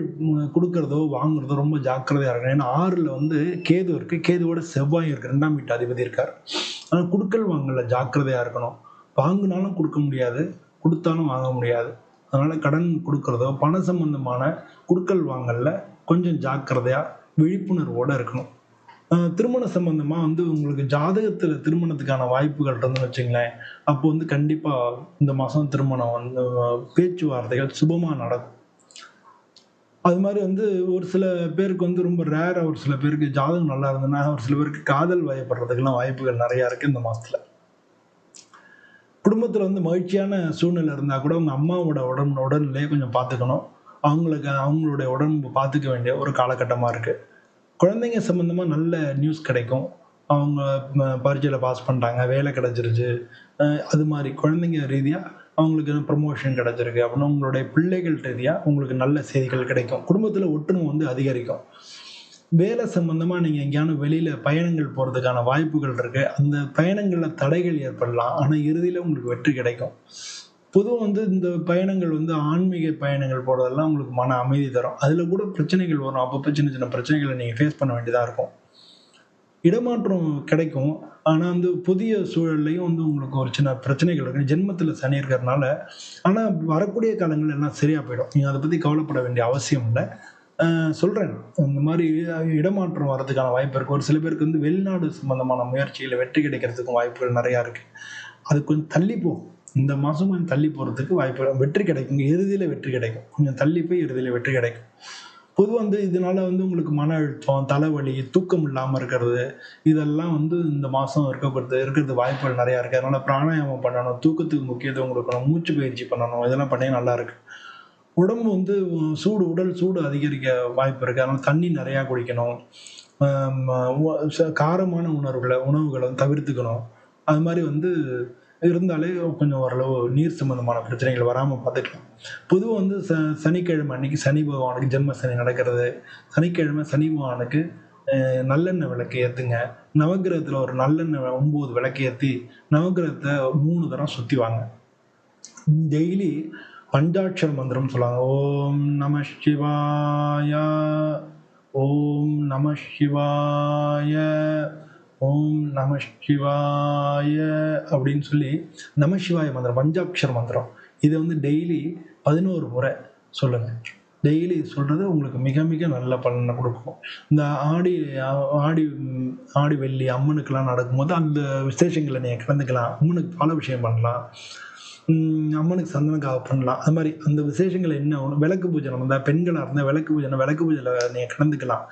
[SPEAKER 1] கொடுக்கறதோ வாங்குறதோ ரொம்ப ஜாக்கிரதையாக இருக்கணும். ஏன்னா 6ல் வந்து கேது இருக்குது, கேதுவோட செவ்வாய் இருக்குது, 2ஆம் வீட்டு அதிபதி இருக்கார். ஆனால் கொடுக்கல் வாங்கல ஜாக்கிரதையாக இருக்கணும். வாங்கினாலும் கொடுக்க முடியாது, கொடுத்தாலும் வாங்க முடியாது. அதனால் கடன் கொடுக்கறதோ பண சம்பந்தமான கொடுக்கல் வாங்கல கொஞ்சம் ஜாக்கிரதையாக விழிப்புணர்வோடு இருக்கணும். திருமண சம்பந்தமாக வந்து உங்களுக்கு ஜாதகத்தில் திருமணத்துக்கான வாய்ப்புகள் இருந்துன்னு வச்சுங்களேன், அப்போ வந்து கண்டிப்பாக இந்த மாதம் திருமணம் வந்து பேச்சுவார்த்தைகள் சுபமாக நடக்கும். அது மாதிரி வந்து ஒரு சில பேருக்கு வந்து ரொம்ப ரேராக, ஒரு சில பேருக்கு ஜாதகம் நல்லா இருந்ததுன்னா ஒரு சில பேருக்கு காதல் வயப்படுறதுக்கெல்லாம் வாய்ப்புகள் நிறையா இருக்குது இந்த மாதத்தில். குடும்பத்தில் வந்து மகிழ்ச்சியான சூழ்நிலை இருந்தால் கூட உங்கள் அம்மாவோட உடல்நிலையை கொஞ்சம் பார்த்துக்கணும். அவங்களுடைய உடம்பு பார்த்துக்க வேண்டிய ஒரு காலகட்டமாக இருக்குது. குழந்தைங்க சம்மந்தமாக நல்ல நியூஸ் கிடைக்கும். அவங்க பரீட்சையில் பாஸ் பண்ணிட்டாங்க, வேலை கிடச்சிருச்சு, அது மாதிரி குழந்தைங்க ரீதியாக அவங்களுக்கு ப்ரமோஷன் கிடச்சிருக்கு அப்படின்னா உங்களுடைய பிள்ளைகள் ரீதியாக உங்களுக்கு நல்ல செய்திகள் கிடைக்கும். குடும்பத்தில் ஒற்றுமை வந்து அதிகரிக்கும். வேலை சம்பந்தமாக நீங்கள் எங்கேயானு வெளியில் பயணங்கள் போகிறதுக்கான வாய்ப்புகள் இருக்குது. அந்த பயணங்களில் தடைகள் ஏற்படலாம், ஆனால் இறுதியில் உங்களுக்கு வெற்றி கிடைக்கும். பொதுவாக வந்து இந்த பயணங்கள் வந்து ஆன்மீக பயணங்கள் போகிறதெல்லாம் உங்களுக்கு மன அமைதி தரும். அதில் கூட பிரச்சனைகள் வரும். அப்பப்போ சின்ன சின்ன பிரச்சனைகளை நீங்கள் ஃபேஸ் பண்ண வேண்டியதாக இருக்கும். இடமாற்றம் கிடைக்கும். ஆனால் வந்து புதிய சூழல்லையும் வந்து உங்களுக்கு ஒரு சின்ன பிரச்சனைகள் இருக்குது. ஜென்மத்தில் சனி இருக்கிறதுனால. ஆனால் வரக்கூடிய காலங்கள் எல்லாம் சரியாக போயிடும். நீங்கள் அதை பற்றி கவலைப்பட வேண்டிய அவசியம் இல்லை. சொல்கிறேன், இந்த மாதிரி இடமாற்றம் வர்றதுக்கான வாய்ப்பு இருக்குது. ஒரு சில பேருக்கு வந்து வெளிநாடு சம்பந்தமான முயற்சியில் வெற்றி கிடைக்கிறதுக்கும் வாய்ப்புகள் நிறையா இருக்குது. அது கொஞ்சம் தள்ளி போகும். இந்த மாதம் கொஞ்சம் தள்ளி போகிறதுக்கு வாய்ப்பு, வெற்றி கிடைக்கும். இறுதியில் வெற்றி கிடைக்கும். கொஞ்சம் தள்ளி போய் இறுதியில் வெற்றி கிடைக்கும். பொதுவாக வந்து இதனால வந்து உங்களுக்கு மன அழுத்தம், தலைவலி, தூக்கம் இல்லாமல் இருக்கிறது, இதெல்லாம் வந்து இந்த மாதம் இருக்கிறது வாய்ப்புகள் நிறையா இருக்குது. அதனால் பிராணாயாமம் பண்ணணும், தூக்கத்துக்கு முக்கியத்துவம் கொடுக்கணும், மூச்சு பயிற்சி பண்ணணும். இதெல்லாம் பண்ணி நல்லா இருக்கு. உடம்பு வந்து உடல் சூடு அதிகரிக்க வாய்ப்பு இருக்குது. அதனால் தண்ணி நிறையா குடிக்கணும். காரமான உணவுகளை தவிர்த்துக்கணும். அது மாதிரி வந்து இருந்தாலே கொஞ்சம் ஓரளவு நீர் சம்பந்தமான பிரச்சனைகள் வராமல் பார்த்துக்கலாம். பொதுவாக வந்து சனிக்கிழமை அன்னைக்கு சனி பகவானுக்கு ஜென்ம சனி நடக்கிறது. சனிக்கிழமை சனி பகவானுக்கு நல்லெண்ணெய் விளக்கு ஏற்றுங்க. நவகிரகத்தில் ஒரு நல்லெண்ணெய் 9 விளக்கு ஏற்றி நவகிரகத்தை 3 தரம் சுற்றி வாங்க. டெய்லி பஞ்சாட்சர மந்திரம் சொல்லுவாங்க. ஓம் நம சிவாய, ஓம் நம சிவாய, ஓம் நம சிவாய அப்படின்னு சொல்லி நமசிவாய மந்திரம், பஞ்சாட்சர மந்திரம், இதை வந்து டெய்லி 11 முறை சொல்லுங்கள். டெய்லி சொல்கிறது உங்களுக்கு மிக மிக நல்ல பலனை கொடுக்கும். இந்த ஆடி வெள்ளி அம்மனுக்கெல்லாம் நடக்கும்போது அந்த விசேஷங்களை நீங்கள் கலந்துக்கலாம். அம்மனுக்கு பல விஷயம் பண்ணலாம். அம்மனுக்கு சந்தன காப்பு பண்ணலாம். அது மாதிரி அந்த விசேஷங்கள் என்ன ஆகணும், விளக்கு பூஜை நடந்தா பெண்களாக இருந்தால் விளக்கு பூஜையில் நீங்கள் கலந்துக்கலாம்.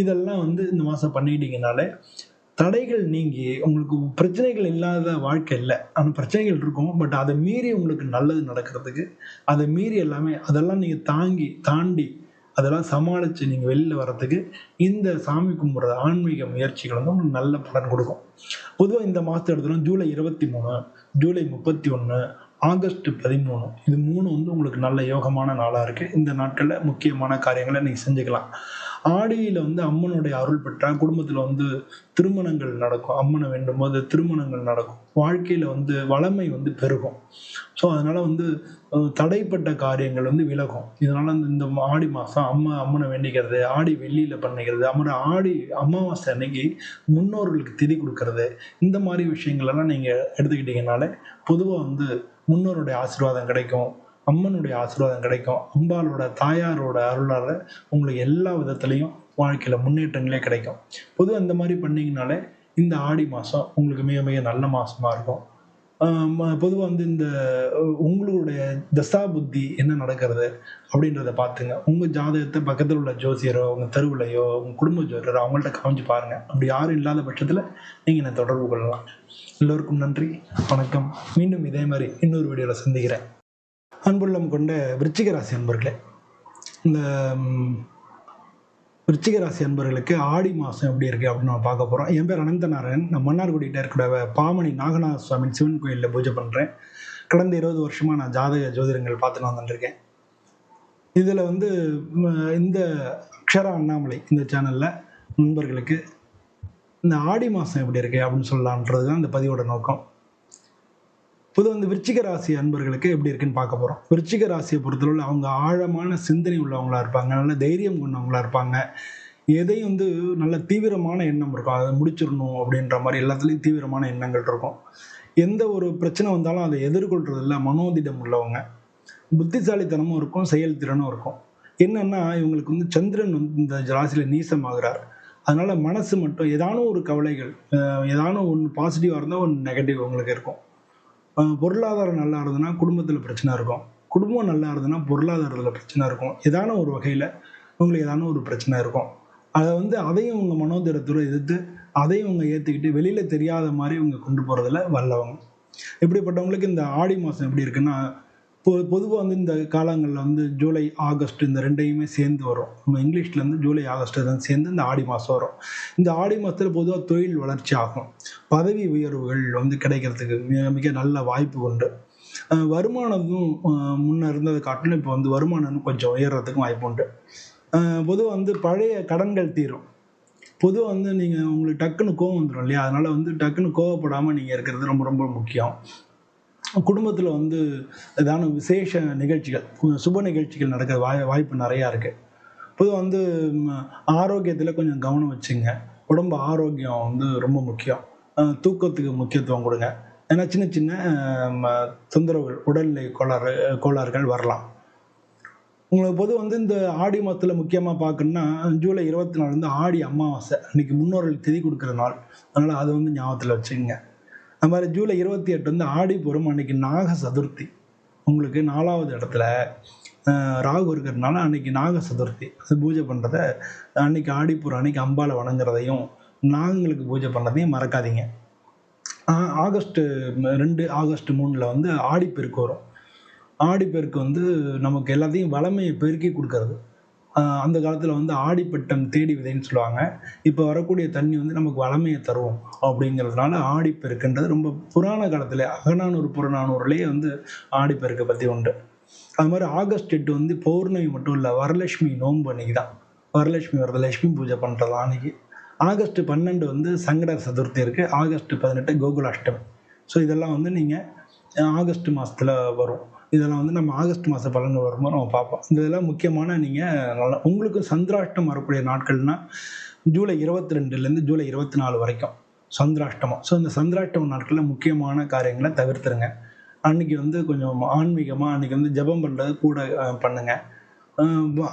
[SPEAKER 1] இதெல்லாம் வந்து இந்த மாதம் பண்ணிக்கிட்டீங்கனாலே தடைகள் நீங்கி உங்களுக்கு பிரச்சனைகள் இல்லாத வாழ்க்கை இல்லை. ஆனால் பிரச்சனைகள் இருக்கும். பட் அதை மீறி உங்களுக்கு நல்லது நடக்கிறதுக்கு, அதை மீறி எல்லாமே அதெல்லாம் நீங்கள் தாண்டி அதெல்லாம் சமாளித்து நீங்கள் வெளியில் வர்றதுக்கு இந்த சாமி கும்பிட்ற ஆன்மீக முயற்சிகள் வந்து உங்களுக்கு நல்ல பலன் கொடுக்கும். பொதுவாக இந்த மாதத்தை எடுத்துட்டோம், ஜூலை 23, ஜூலை 31, ஆகஸ்ட் 13, இது 3 வந்து உங்களுக்கு நல்ல யோகமான நாளாக இருக்குது. இந்த நாட்களில் முக்கியமான காரியங்களை நீங்கள் செஞ்சுக்கலாம். ஆடியில் வந்து அம்மனுடைய அருள் பெற்றால் குடும்பத்தில் வந்து திருமணங்கள் நடக்கும். அம்மனை வேண்டும் போது திருமணங்கள் நடக்கும். வாழ்க்கையில் வந்து வளமை வந்து பெருகும். ஸோ அதனால் வந்து தடைப்பட்ட காரியங்கள் வந்து விலகும். இதனால் இந்த ஆடி மாதம் அம்மனை வேண்டிக்கிறது, ஆடி வெள்ளியில் பண்ணிக்கிறது, ஆடி அமாவாசை அன்னைக்கு முன்னோர்களுக்கு திதி கொடுக்கறது, இந்த மாதிரி விஷயங்களெல்லாம் நீங்கள் எடுத்துக்கிட்டிங்கனாலே பொதுவாக வந்து முன்னோருடைய ஆசீர்வாதம் கிடைக்கும், அம்மனுடைய ஆசீர்வாதம் கிடைக்கும். அம்பாலோட தாயாரோட அருளால் உங்களுக்கு எல்லா விதத்துலேயும் வாழ்க்கையில் முன்னேற்றங்களே கிடைக்கும். பொதுவாக இந்த மாதிரி பண்ணிங்கனாலே இந்த ஆடி மாதம் உங்களுக்கு மிக மிக நல்ல மாதமாக இருக்கும். பொதுவாக வந்து இந்த உங்களுடைய தசா புத்தி என்ன நடக்கிறது அப்படின்றத பார்த்துங்க. உங்கள் ஜாதகத்தை பக்கத்தில் உள்ள ஜோசியரோ, உங்கள் தெருவுலையோ, உங்கள் குடும்ப ஜோதிடரோ அவங்கள்ட்ட காமிச்சு பாருங்கள். அப்படி யாரும் இல்லாத பட்சத்தில் நீங்கள் என்னை தொடர்பு கொள்ளலாம். எல்லோருக்கும் நன்றி, வணக்கம். மீண்டும் இதே மாதிரி இன்னொரு வீடியோவில் சந்திக்கிறேன். அன்புள்ளம் கொண்ட விருச்சிக ராசி அன்பர்களே, இந்த விருச்சிக ராசி அன்பர்களுக்கு ஆடி மாதம் எப்படி இருக்குது அப்படின்னு நம்ம பார்க்க போகிறோம். என் பேர் அனந்தநாராயணன். நான் மன்னார்குடியில் இருக்கிற பாமணி நாகநாத சுவாமி சிவன் கோயிலில் பூஜை பண்ணுறேன். கடந்த 20 வருஷமாக நான் ஜாதக ஜோதிடங்கள் பார்த்துட்டு வந்துட்டுருக்கேன். இதில் வந்து இந்த அக்ஷரா அண்ணாமலை இந்த சேனலில் நண்பர்களுக்கு இந்த ஆடி மாதம் எப்படி இருக்குது அப்படின்னு சொல்லலான்றது தான் இந்த பதிவோட நோக்கம். பொதுவாக வந்து விருச்சிக ராசி அன்பர்களுக்கு எப்படி இருக்குன்னு பார்க்க போகிறோம். விருச்சிக ராசியை பொறுத்தளவில் அவங்க ஆழமான சிந்தனை உள்ளவங்களா இருப்பாங்க, நல்ல தைரியம் கொண்டவங்களா இருப்பாங்க. எதையும் வந்து நல்ல தீவிரமான எண்ணம் இருக்கும், அதை முடிச்சிடணும் அப்படின்ற மாதிரி எல்லாத்துலேயும் தீவிரமான எண்ணங்கள் இருக்கும். எந்த ஒரு பிரச்சனை வந்தாலும் அதை எதிர்கொள்றதில்ல மனோதிடம் உள்ளவங்க. புத்திசாலித்தனமும் இருக்கும், செயல்திறனும் இருக்கும். என்னன்னா இவங்களுக்கு வந்து சந்திரன் வந்து இந்த ராசியில் நீசமாகிறார். அதனால மனசு மட்டும் ஏதானும் ஒரு கவலைகள், ஏதானும் ஒன்று பாசிட்டிவாக இருந்தால் ஒன்று நெகட்டிவ் உங்களுக்கு இருக்கும். பொருளாதாரம் நல்லா இருந்ததுன்னா குடும்பத்தில் பிரச்சனை இருக்கும், குடும்பம் நல்லா இருந்ததுன்னா பொருளாதாரத்தில் பிரச்சனை இருக்கும். ஏதான ஒரு வகையில் உங்களுக்கு ஏதான ஒரு பிரச்சனை இருக்கும். அதை வந்து அதையும் உங்கள் மனோதிடத்தோடு எதிர்த்து அதையும் அவங்க ஏற்றுக்கிட்டு வெளியில் தெரியாத மாதிரி இவங்க கொண்டு போகிறதுல வல்லவங்க. இப்படிப்பட்டவங்களுக்கு இந்த ஆடி மாதம் எப்படி இருக்குன்னா, பொதுவாக வந்து இந்த காலங்களில் வந்து ஜூலை ஆகஸ்ட் இந்த ரெண்டையுமே சேர்ந்து வரும். நம்ம இங்கிலீஷ்லேருந்து ஜூலை ஆகஸ்ட் தான் சேர்ந்து இந்த ஆடி மாதம் வரும். இந்த ஆடி மாதத்தில் பொதுவாக தொழில் வளர்ச்சி ஆகும், பதவி உயர்வுகள் வந்து கிடைக்கிறதுக்கு மிக மிக நல்ல வாய்ப்பு உண்டு. வருமானமும் முன்னே இருந்ததை காட்டிலும் இப்போ வந்து வருமானம் கொஞ்சம் உயர்றதுக்கும் வாய்ப்பு உண்டு. பொதுவாக வந்து பழைய கடன்கள் தீரும். பொதுவாக வந்து நீங்கள் உங்களுக்கு டக்குன்னு கோவம் வந்துடும் இல்லையா, அதனால் வந்து டக்குன்னு கோவப்படாமல் நீங்கள் இருக்கிறது ரொம்ப ரொம்ப முக்கியம். குடும்பத்தில் வந்து ஏதான விசேஷ நிகழ்ச்சிகள், சுப நிகழ்ச்சிகள் நடக்கிற வாய்ப்பு நிறையா இருக்குது. பொதுவாக வந்து ஆரோக்கியத்தில் கொஞ்சம் கவனம் வச்சுங்க. உடம்பு ஆரோக்கியம் வந்து ரொம்ப முக்கியம். தூக்கத்துக்கு முக்கியத்துவம் கொடுங்க. ஏன்னா சின்ன சின்ன தொந்தரவுகள், உடல்நிலை கோளாறுகள் வரலாம் உங்களுக்கு. பொதுவாக வந்து இந்த ஆடி மாதத்தில் முக்கியமாக பார்க்கணுன்னா ஜூலை 24 வந்து ஆடி அமாவாசை அன்றைக்கி முன்னோர்களுக்கு திதி கொடுக்குற நாள். அதனால் அதை வந்து ஞாபகத்தில் வச்சுக்கோங்க. அது மாதிரி ஜூலை 28 வந்து ஆடிப்புறம் அன்னைக்கு நாக சதுர்த்தி. உங்களுக்கு 4வது இடத்துல ராகு இருக்கிறதுனால அன்னைக்கு நாக சதுர்த்தி, அது பூஜை பண்ணுறத அன்னைக்கு ஆடிப்புறம் அன்னைக்கு அம்பாலை வணங்குறதையும் நாகங்களுக்கு பூஜை பண்ணுறதையும் மறக்காதீங்க. ஆகஸ்ட் 2, ஆகஸ்ட் 3 வந்து ஆடிப்பெருக்கு வரும். ஆடிப்பெருக்கு வந்து நமக்கு எல்லாத்தையும் வளமையை பெருக்கி கொடுக்கறது. அந்த காலத்தில் வந்து ஆடிப்பட்டம் தேடி விதைன்னு சொல்லுவாங்க. இப்போ வரக்கூடிய தண்ணி வந்து நமக்கு வளமையை தரும் அப்படிங்கிறதுனால ஆடிப்பெருக்குன்றது ரொம்ப புராண காலத்தில் அகநானூறு புறநானூறுலேயே வந்து ஆடிப்பெருக்கை பற்றி உண்டு. அது மாதிரி ஆகஸ்ட் 8 வந்து பௌர்ணமி மட்டும் இல்லை, வரலட்சுமி நோன்பு அன்னைக்கு தான். வரலட்சுமி வரது, லட்சுமி பூஜை பண்ணுறது அன்னைக்கு. ஆகஸ்ட் 12 வந்து சங்கடர் சதுர்த்தி இருக்குது. ஆகஸ்ட் 18 கோகுலாஷ்டமி. ஸோ இதெல்லாம் வந்து நீங்கள் ஆகஸ்ட் மாதத்தில் வரும். இதெல்லாம் வந்து நம்ம ஆகஸ்ட் மாத பலன்கள் வரும்போது நம்ம பார்ப்போம். இதெல்லாம் முக்கியமான நீங்கள் உங்களுக்கு சந்திராஷ்டம் வரக்கூடிய நாட்கள்னால் ஜூலை 22லேருந்து ஜூலை 24 வரைக்கும் சந்திராஷ்டமம். ஸோ இந்த சந்திராஷ்டம நாட்களில் முக்கியமான காரியங்களை தவிர்த்துருங்க. அன்றைக்கி வந்து கொஞ்சம் ஆன்மீகமாக அன்றைக்கி வந்து ஜபம் பண்ணுறது கூட பண்ணுங்கள்.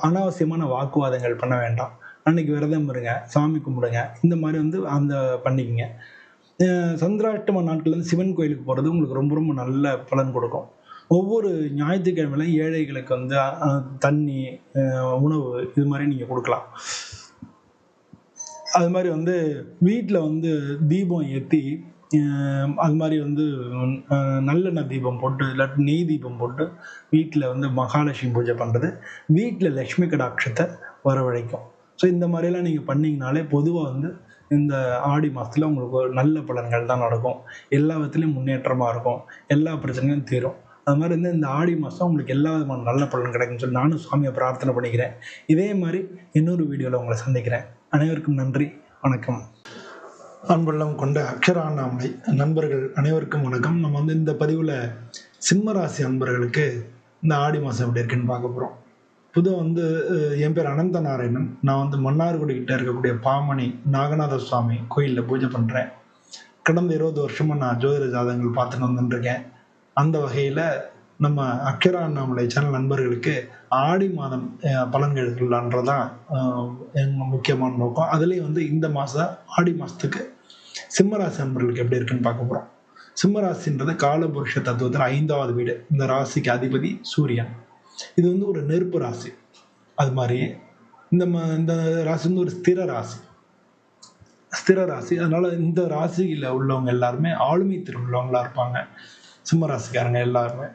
[SPEAKER 1] அனாவசியமான வாக்குவாதங்கள் பண்ண வேண்டாம். அன்றைக்கி விரதம் இருங்க, சாமி கும்பிடுங்க. இந்த மாதிரி வந்து அந்த பண்ணிக்கங்க. சந்திராஷ்டம நாட்கள் வந்து சிவன் கோயிலுக்கு போகிறது உங்களுக்கு ரொம்ப ரொம்ப நல்ல பலன் கொடுக்கும். ஒவ்வொரு ஞாயிற்றுக்கிழமையில ஏழைகளுக்கு வந்து தண்ணி, உணவு இது மாதிரி நீங்கள் கொடுக்கலாம். அது மாதிரி வந்து வீட்டில் வந்து தீபம் ஏற்றி அது மாதிரி வந்து நல்லெண்ணெய் தீபம் போட்டு இல்லாட்டி நெய் தீபம் போட்டு வீட்டில் வந்து மகாலட்சுமி பூஜை பண்ணுறது வீட்டில் லக்ஷ்மி கடாட்சத்தை வரவழைக்கும். ஸோ இந்த மாதிரிலாம் நீங்கள் பண்ணிங்கனாலே பொதுவாக வந்து இந்த ஆடி மாதத்தில் உங்களுக்கு ஒரு நல்ல பலன்கள் தான் நடக்கும். எல்லா விதத்துலேயும் முன்னேற்றமாக இருக்கும். எல்லா பிரச்சனையும் தீரும். அது மாதிரி வந்து இந்த ஆடி மாதம் உங்களுக்கு எல்லா விதமான நல்ல பலன் கிடைக்கும்னு சொல்லி நானும் சுவாமியை பிரார்த்தனை பண்ணிக்கிறேன். இதே மாதிரி இன்னொரு வீடியோவில் உங்களை சந்திக்கிறேன். அனைவருக்கும் நன்றி, வணக்கம். அன்பெல்லாம் கொண்ட அக்ஷரா அண்ணாமலை நண்பர்கள் அனைவருக்கும் வணக்கம். நம்ம வந்து இந்த பதிவில் சிம்மராசி அன்பர்களுக்கு இந்த ஆடி மாதம் எப்படி இருக்குன்னு பார்க்க போகிறோம். பொதுவாக வந்து என் பேர் அனந்த நாராயணன். நான் வந்து மன்னார்குடி கிட்ட இருக்கக்கூடிய பாமணி நாகநாத சுவாமி கோயிலில் பூஜை பண்ணுறேன். கடந்த 20 வருஷமாக நான் ஜோதிட ஜாதகங்கள் பார்த்துட்டு வந்துட்டுருக்கேன். அந்த வகையில் நம்ம அக்ஷரா அண்ணாமலை சேனல் நண்பர்களுக்கு ஆடி மாதம் பலன்கள் சொல்லலான்றதான் எங்கள் முக்கியமான நோக்கம். அதுலேயும் வந்து இந்த மாதம் ஆடி மாதத்துக்கு சிம்மராசி நண்பர்களுக்கு எப்படி இருக்குன்னு பார்க்க போகிறோம். சிம்மராசின்றது காலபுருஷ தத்துவத்தில் 5வது வீடு. இந்த ராசிக்கு அதிபதி சூரியன். இது வந்து ஒரு நெருப்பு ராசி. அது மாதிரி இந்த ராசி வந்து ஒரு ஸ்திர ராசி. அதனால இந்த ராசியில் உள்ளவங்க எல்லாருமே ஆளுமை திருவுள்ளவங்களா இருப்பாங்க. சிம்மராசிக்காரங்க எல்லாருமே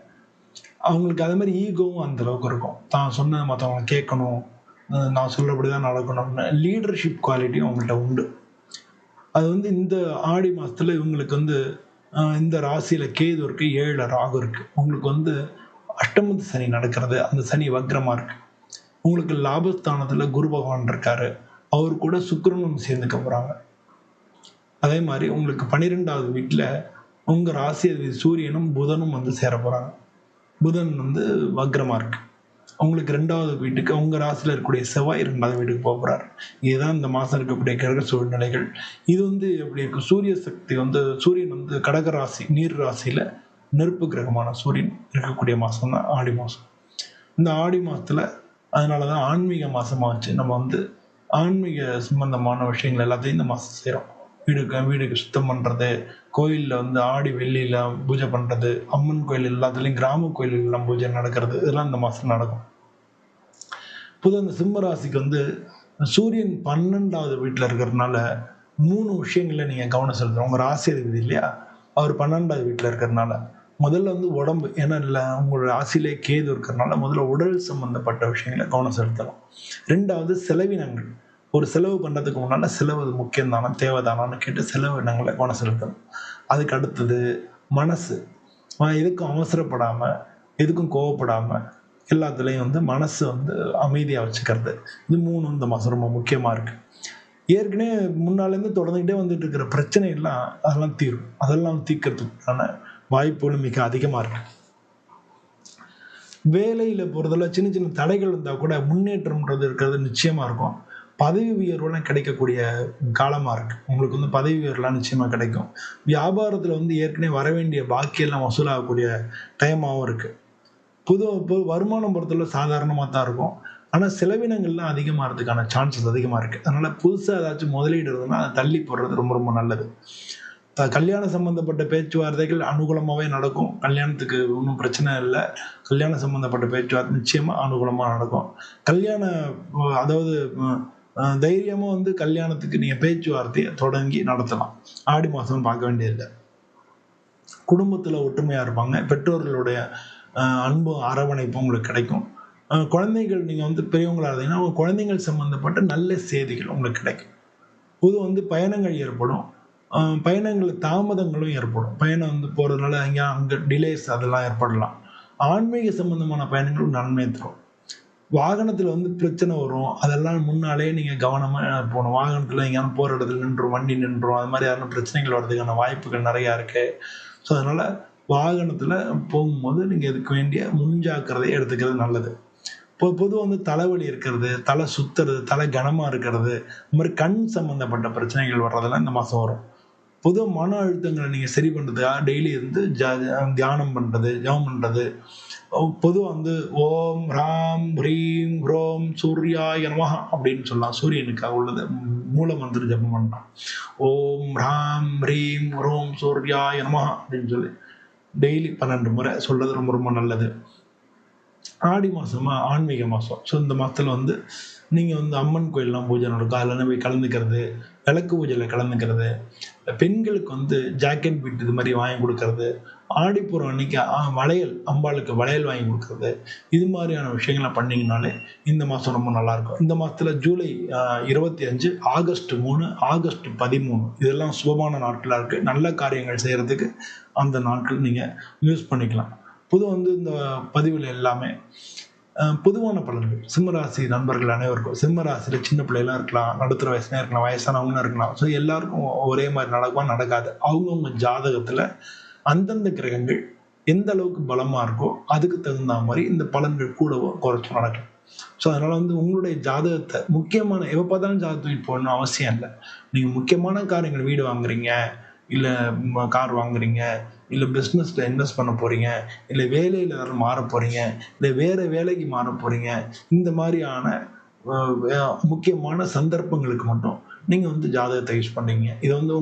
[SPEAKER 1] அவங்களுக்கு அதே மாதிரி ஈகோவும் அந்த அளவுக்கு இருக்கும். தான் சொன்னதை மற்றவங்க கேட்கணும், நான் சொல்றபடிதான் நடக்கணும்னு லீடர்ஷிப் குவாலிட்டியும் அவங்கள்ட்ட உண்டு. அது வந்து இந்த ஆடி மாதத்துல இவங்களுக்கு வந்து இந்த ராசியில கேது இருக்கு, 7 ராகு இருக்கு. உங்களுக்கு வந்து அஷ்டமத்து சனி நடக்கிறது. அந்த சனி வக்ரமா இருக்கு. உங்களுக்கு லாபஸ்தானத்துல குரு பகவான் இருக்காரு. அவர் கூட சுக்கிரனும் சேர்ந்துக்க போறாங்க. அதே மாதிரி உங்களுக்கு 12வது வீட்டுல உங்க ராசி அதிபதி சூரியனும் புதனும் வந்து சேர போறாங்க. புதன் வந்து வக்ரமா இருக்கு. உங்களுக்கு 2வது வீட்டுக்கு உங்க ராசியில இருக்கக்கூடிய செவ்வாய் 2வது வீட்டுக்கு போக போறாரு. இதுதான் இந்த மாசம் இருக்கக்கூடிய கிரக சூழ்நிலைகள். இது வந்து எப்படி இருக்கு, சூரியன் வந்து கடக ராசி நீர் ராசியில நெருப்பு கிரகமான சூரியன் இருக்கக்கூடிய மாசம் தான் ஆடி மாசம். இந்த ஆடி மாசத்துல அதனாலதான் ஆன்மீக மாசமா வச்சு நம்ம வந்து ஆன்மீக சம்பந்தமான விஷயங்கள் எல்லாத்தையும் இந்த மாசம் செய்யறோம். வீடுக்கு சுத்தம் பண்றது, கோயில்ல வந்து ஆடி வெள்ளியில பூஜை பண்றது, அம்மன் கோயில் எல்லாத்துலயும் கிராம கோயில்கள் எல்லாம் பூஜை நடக்கிறது, இதெல்லாம் இந்த மாசம் நடக்கும். பொதுவாக இந்த சிம்ம ராசிக்கு வந்து சூரியன் 12வது வீட்டுல இருக்கிறதுனால 3 விஷயங்கள்ல நீங்க கவனம் செலுத்தணும். உங்க ராசி அதிபதி இல்லையா, அவர் 12வது வீட்டுல இருக்கிறதுனால முதல்ல வந்து உடம்பு, ஏன்னா இல்லை உங்களோட ராசியிலே கேது இருக்கிறதுனால முதல்ல உடல் சம்பந்தப்பட்ட விஷயங்களை கவனம் செலுத்தலாம். 2வது செலவினங்கள். ஒரு செலவு பண்ணுறதுக்கு முன்னால் செலவு முக்கியம் தானே, தேவைதானான்னு கேட்டு செலவினங்களை கவனம் செலுத்தணும். அதுக்கு அடுத்தது மனசு. எதுக்கும் அவசரப்படாமல், எதுக்கும் கோவப்படாமல், எல்லாத்துலேயும் வந்து மனசு வந்து அமைதியாக வச்சுக்கிறது. இது 3 இந்த மாதம் ரொம்ப முக்கியமாக இருக்குது. ஏற்கனவே முன்னாலேருந்து தொடர்ந்துக்கிட்டே வந்துட்டு இருக்கிற பிரச்சனை எல்லாம் அதெல்லாம் தீரும். அதெல்லாம் தீர்க்கறதுக்கான வாய்ப்புகள் மிக அதிகமாக இருக்கு. வேலையில் போகிறதுல சின்ன சின்ன தடைகள் இருந்தால் கூட முன்னேற்றம்ன்றது இருக்கிறது நிச்சயமாக இருக்கும். பதவி உயர்வுலாம் கிடைக்கக்கூடிய காலமாக இருக்கு. உங்களுக்கு வந்து பதவி உயர்வுலாம் நிச்சயமாக கிடைக்கும். வியாபாரத்தில் வந்து ஏற்கனவே வர வேண்டிய பாக்கியெல்லாம் வசூலாகக்கூடிய டைமாகவும் இருக்கு. பொதுவாக வருமானம் பொறுத்தவரை சாதாரணமாக தான் இருக்கும். ஆனால் செலவினங்கள்லாம் அதிகமாகிறதுக்கான சான்சஸ் அதிகமாக இருக்குது. அதனால் புதுசாக ஏதாச்சும் முதலீடு இருந்ததுன்னா அதை தள்ளி போடுறது ரொம்ப ரொம்ப நல்லது. கல்யாணம் சம்பந்தப்பட்ட பேச்சுவார்த்தைகள் அனுகூலமாகவே நடக்கும். கல்யாணத்துக்கு ஒன்றும் பிரச்சனை இல்லை. கல்யாணம் சம்பந்தப்பட்ட பேச்சுவார்த்தை நிச்சயமாக அனுகூலமாக நடக்கும். அதாவது தைரியமாக வந்து கல்யாணத்துக்கு நீங்கள் பேச்சுவார்த்தையை தொடங்கி நடத்தலாம். ஆடி மாதம் பார்க்க வேண்டியதில்லை. குடும்பத்தில் ஒற்றுமையாக இருப்பாங்க. பெற்றோர்களுடைய அன்பு அரவணைப்பும் உங்களுக்கு கிடைக்கும். குழந்தைகள் நீங்கள் வந்து பெரியவங்களாக இருந்தீங்கன்னா உங்கள் குழந்தைகள் சம்மந்தப்பட்ட நல்ல செய்திகள் உங்களுக்கு கிடைக்கும். பொதுவாக வந்து பயணங்கள் ஏற்படும். பயணங்கள் தாமதங்களும் ஏற்படும். பயணம் வந்து போகிறதுனால அங்கே டிலேஸ் அதெல்லாம் ஏற்படலாம். ஆன்மீக சம்பந்தமான பயணங்களும் நன்மை தரும். வாகனத்தில் வந்து பிரச்சனை வரும். அதெல்லாம் முன்னாலே நீங்கள் கவனமாக போகணும். வாகனத்தில் எங்கேயாலும் போகிற இடத்துல நின்றும், வண்டி நின்றும், அது மாதிரி யாரும் பிரச்சனைகள் வர்றதுக்கான வாய்ப்புகள் நிறையா இருக்குது. ஸோ அதனால் வாகனத்தில் போகும்போது நீங்கள் இதுக்கு வேண்டிய முன்ஜாக்கிரதை எடுத்துக்கிறது நல்லது. பொதுவாக வந்து தலைவலி இருக்கிறது, தலை சுத்துறது, தலை கனமாக இருக்கிறது, இந்த மாதிரி கண் சம்மந்தப்பட்ட பிரச்சனைகள் வர்றதெல்லாம் இந்த மாதம் வரும். பொதுவாக மன அழுத்தங்களை நீங்கள் சரி பண்ணுறதுக்காக டெய்லி வந்து தியானம் பண்ணுறது, ஜபம் பண்ணுறது. பொதுவாக வந்து ஓம் ராம் ஹ்ரீம் ஹ்ரோம் சூர்யாய நமஹ அப்படின்னு சொல்லலாம். சூரியனுக்காக உள்ளது மூல மந்திர ஜபம் பண்ணலாம். ஓம் ராம் ஹ்ரீம் ஹ்ரோம் சூர்யாய நமஹ அப்படின்னு சொல்லி டெய்லி 12 முறை சொல்றது ரொம்ப ரொம்ப நல்லது. ஆடி மாசமா ஆன்மீக மாசம். ஸோ இந்த மாசத்துல வந்து நீங்க வந்து அம்மன் கோயில்லாம் பூஜை நடக்கும். அதுல போய் கலந்துக்கிறது, விளக்கு பூஜையில கலந்துக்கிறது, பெண்களுக்கு வந்து ஜாக்கெட் பிட் இது மாரி வாங்கி குடுக்கறது, ஆடிப்பூரம் அன்னைக்கு வளையல் அம்பாளுக்கு வளையல் வாங்கி குடுக்கறது, இது மாரியான விஷயங்கள பண்ணீங்கனாலே இந்த மாசம் ரொம்ப நல்லாருக்கும். இந்த மாசத்துல ஜூலை 25, ஆகஸ்ட் 3, ஆகஸ்ட் 13 இதெல்லாம் சுபமான நாட்களா இருக்கு. நல்ல காரியங்கள் செய்யறதுக்கு அந்த நாட்கள் நீங்க யூஸ் பண்ணிக்கலாம். வந்து இந்த பதிவுல எல்லாமே பொதுவான பலன்கள். சிம்மராசி நண்பர்கள் அனைவருக்கும், சிம்ம ராசியில சின்ன பிள்ளைலாம் இருக்கலாம், நடுத்தர வயசுலயும் இருக்கலாம், வயசானவங்களும் இருக்கலாம். ஸோ எல்லாருக்கும் ஒரே மாதிரி நடக்குமா? நடக்காது. அவங்கவுங்க ஜாதகத்துல அந்தந்த கிரகங்கள் எந்த அளவுக்கு பலமா இருக்கோ அதுக்கு தகுந்த மாதிரி இந்த பலன்கள் கூடவோ குறைச்சும் நடக்கும். ஸோ அதனால வந்து உங்களுடைய ஜாதகத்தை முக்கியமான எப்ப பார்த்தாலும் ஜாதகத்தை தூக்கி போடணும் அவசியம் இல்லை. நீங்க முக்கியமான காரியங்கள், வீடு வாங்குறீங்க, இல்ல கார் வாங்குறீங்க, இல்ல பிசினஸ்ல இன்வெஸ்ட் பண்ண போறீங்க, இல்ல வேலையில மாற போறீங்க, இல்ல வேற வேலைக்கு மாற போறீங்க, இந்த மாதிரியான முக்கியமான சந்தர்ப்பங்களுக்கு மட்டும் நீங்க வந்து ஜாதகத்தை யூஸ் பண்ணீங்க. இதை வந்து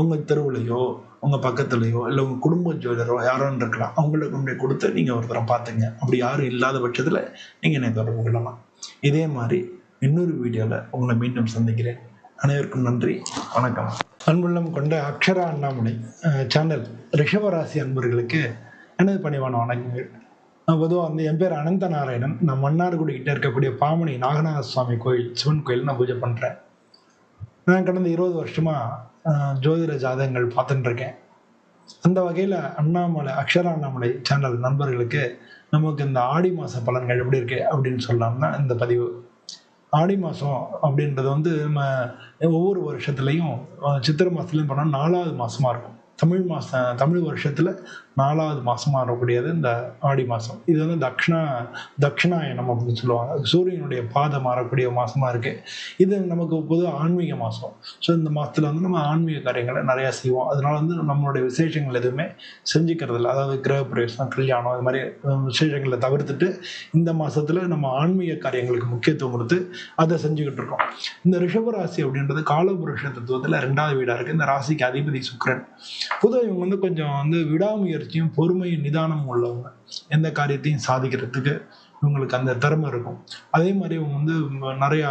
[SPEAKER 1] உங்க தெருவுலையோ, உங்க பக்கத்துலயோ, இல்ல உங்க குடும்ப ஜோதிடரோ யாரோ இருக்கலாம், அவங்கள கொண்டு கொடுத்து நீங்க ஒருத்தரை பார்த்துங்க. அப்படி யாரும் இல்லாத பட்சத்துல நீங்க என்னை தொடர்பு கொள்ளலாம். இதே மாதிரி இன்னொரு வீடியோல உங்களை மீண்டும் சந்திக்கிறேன். அனைவருக்கும் நன்றி, வணக்கம். அன்புள்ளம் கொண்ட அக்ஷரா அண்ணாமலை சேனல் ரிஷபராசி அன்பர்களுக்கு எனது பணிவான வணக்கங்கள். பொதுவாக வந்து என் பேர் அனந்த நாராயணன். நான் மன்னார்குடி கிட்ட இருக்கக்கூடிய பாமணி நாகநாத சுவாமி கோயில், சிவன் கோயில் நான் பூஜை பண்றேன். நான் கடந்த 20 வருஷமா ஜோதிட ஜாதகங்கள் பார்த்துட்டு இருக்கேன். அந்த வகையில அக்ஷரா அண்ணாமலை சேனல் நண்பர்களுக்கு நமக்கு இந்த ஆடி மாச பலன்கள் எப்படி இருக்கு அப்படின்னு சொல்லலாம்னா இந்த பதிவு. ஆடி மாதம் அப்படின்றது வந்து நம்ம ஒவ்வொரு வருஷத்துலையும் சித்திரை மாதத்துலையும் பண்ணால் 4வது மாதமாக இருக்கும். தமிழ் வருஷத்துல 4வது மாசமா வரக்கூடியது இந்த ஆடி மாசம். இது வந்து தட்சிணாயனம் அப்படின்னு சொல்லுவாங்க. சூரியனுடைய பாதம் மாறக்கூடிய மாசமா இருக்கு. இது நமக்கு பொதுவாக ஆன்மீக மாசம். ஸோ இந்த மாசத்துல வந்து நம்ம ஆன்மீக காரியங்களை நிறைய செய்வோம். அதனால வந்து நம்மளுடைய விசேஷங்கள் எதுவுமே செஞ்சுக்கிறது இல்லை. அதாவது கிரக பிரவேசம், கல்யாணம், இது மாதிரி விசேஷங்களை தவிர்த்துட்டு இந்த மாசத்துல நம்ம ஆன்மீக காரியங்களுக்கு முக்கியத்துவம் கொடுத்து அதை செஞ்சுக்கிட்டு இருக்கோம். இந்த ரிஷபராசி அப்படின்றது காலபுருஷ தத்துவத்துல 2வது வீடா இருக்கு. இந்த ராசிக்கு அதிபதி சுக்கிரன். பொதுவாக இவங்க வந்து கொஞ்சம் வந்து விடாமுயற்சியும் பொறுமையும் நிதானமும் உள்ளவங்க. எந்த காரியத்தையும் சாதிக்கிறதுக்கு இவங்களுக்கு அந்த திறமை இருக்கும். அதே மாதிரி இவங்க வந்து நிறைய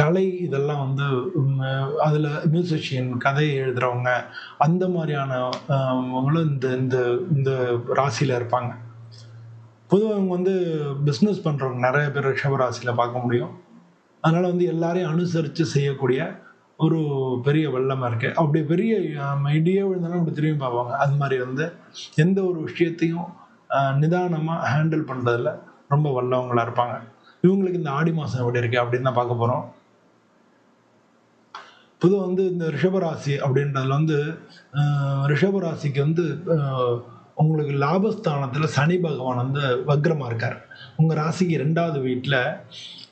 [SPEAKER 1] கலை இதெல்லாம் வந்து அதுல மியூசிஷியன், கதை எழுதுறவங்க, அந்த மாதிரியானவங்களும் இந்த இந்த இந்த ராசியில இருப்பாங்க. பொதுவாக இவங்க வந்து பிஸ்னஸ் பண்றவங்க நிறைய பேர் ரிஷபராசியில பார்க்க முடியும். அதனால வந்து எல்லாரையும் அனுசரித்து செய்யக்கூடிய ஒரு பெரிய வெள்ளமா இருக்கு. அப்படி பெரிய இடியே விழுந்தாலும் அப்படி திரும்பி பார்ப்பாங்க. அது மாதிரி வந்து எந்த ஒரு விஷயத்தையும் நிதானமா ஹேண்டில் பண்றதுல ரொம்ப வல்லவங்களா இருப்பாங்க. இவங்களுக்கு இந்த ஆடி மாசம் எப்படி இருக்கு அப்படின்னு தான் பார்க்க போறோம். பொதுவாக வந்து இந்த ரிஷபராசி அப்படின்றதுல வந்து ரிஷபராசிக்கு வந்து உங்களுக்கு லாபஸ்தானத்துல சனி பகவான் வந்து வக்ரமா இருக்கார். உங்க ராசிக்கு 2வது வீட்டுல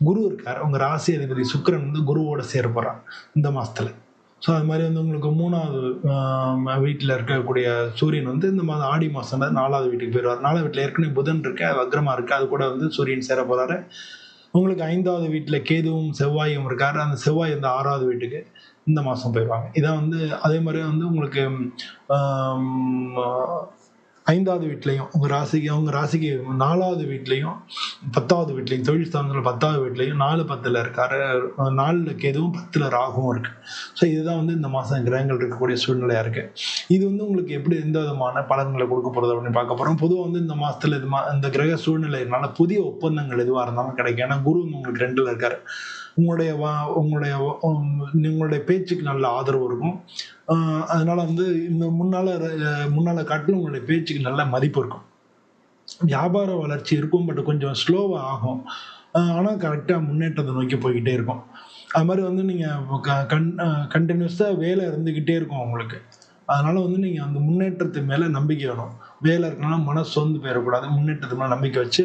[SPEAKER 1] குரு இருக்கார். உங்க ராசி அதிபதி சுக்கிரன் வந்து குருவோட சேர போறார் இந்த மாசத்துல. ஸோ அது மாதிரி வந்து உங்களுக்கு 3வது வீட்டில் இருக்கக்கூடிய சூரியன் வந்து இந்த மாதம் ஆடி மாசம் 4வது வீட்டுக்கு போயிடுவார். 4வது வீட்டில் ஏற்கனவே புதன் இருக்கு, அது வக்ரமா இருக்கு. அது கூட வந்து சூரியன் சேர போறாரு. உங்களுக்கு 5வது வீட்டில் கேதுவும் செவ்வாயும் இருக்காரு. அந்த செவ்வாய் வந்து 6வது வீட்டுக்கு இந்த மாசம் போயிடுவாங்க. இதான் வந்து அதே மாதிரி வந்து உங்களுக்கு 5வது வீட்லையும் உங்க ராசிக்கு 4வது வீட்லையும் 10வது வீட்லையும் தொழில் ஸ்தானத்துல 10வது வீட்லையும் 4-10 இருக்காரு. 4ல கேதுவும் 10ல ராகுவும் இருக்கு. ஸோ இதுதான் வந்து இந்த மாசம் கிரகங்கள் இருக்கக்கூடிய சூழ்நிலையா இருக்கு. இது வந்து உங்களுக்கு எப்படி எந்த விதமான பலன்களை கொடுக்க போறது அப்படின்னு பார்க்க போறோம். பொதுவாக வந்து இந்த மாசத்துல இந்த கிரக சூழ்நிலையினால புதிய ஒப்பந்தங்கள் எதுவாக இருந்தாலும் கிடைக்கும். ஏன்னா குரு உங்களுக்கு 2ல இருக்காரு. உங்களுடைய பேச்சுக்கு நல்ல ஆதரவு இருக்கும். அதனால வந்து இந்த முன்னால காட்டிலும் உங்களுடைய பேச்சுக்கு நல்ல மதிப்பு இருக்கும். வியாபார வளர்ச்சி இருக்கும், பட் கொஞ்சம் ஸ்லோவா ஆகும். ஆனா கரெக்டா முன்னேற்றத்தை நோக்கி போய்கிட்டே இருக்கும். அது மாதிரி வந்து நீங்க கண்டினியூஸா வேலை இருந்துகிட்டே இருக்கும் உங்களுக்கு. அதனால வந்து நீங்க அந்த முன்னேற்றத்து மேல நம்பிக்கை வேணும். வேலை இருக்கனால மனசு சோர்ந்து போயிடக்கூடாது. முன்னேற்றத்து மேல நம்பிக்கை வச்சு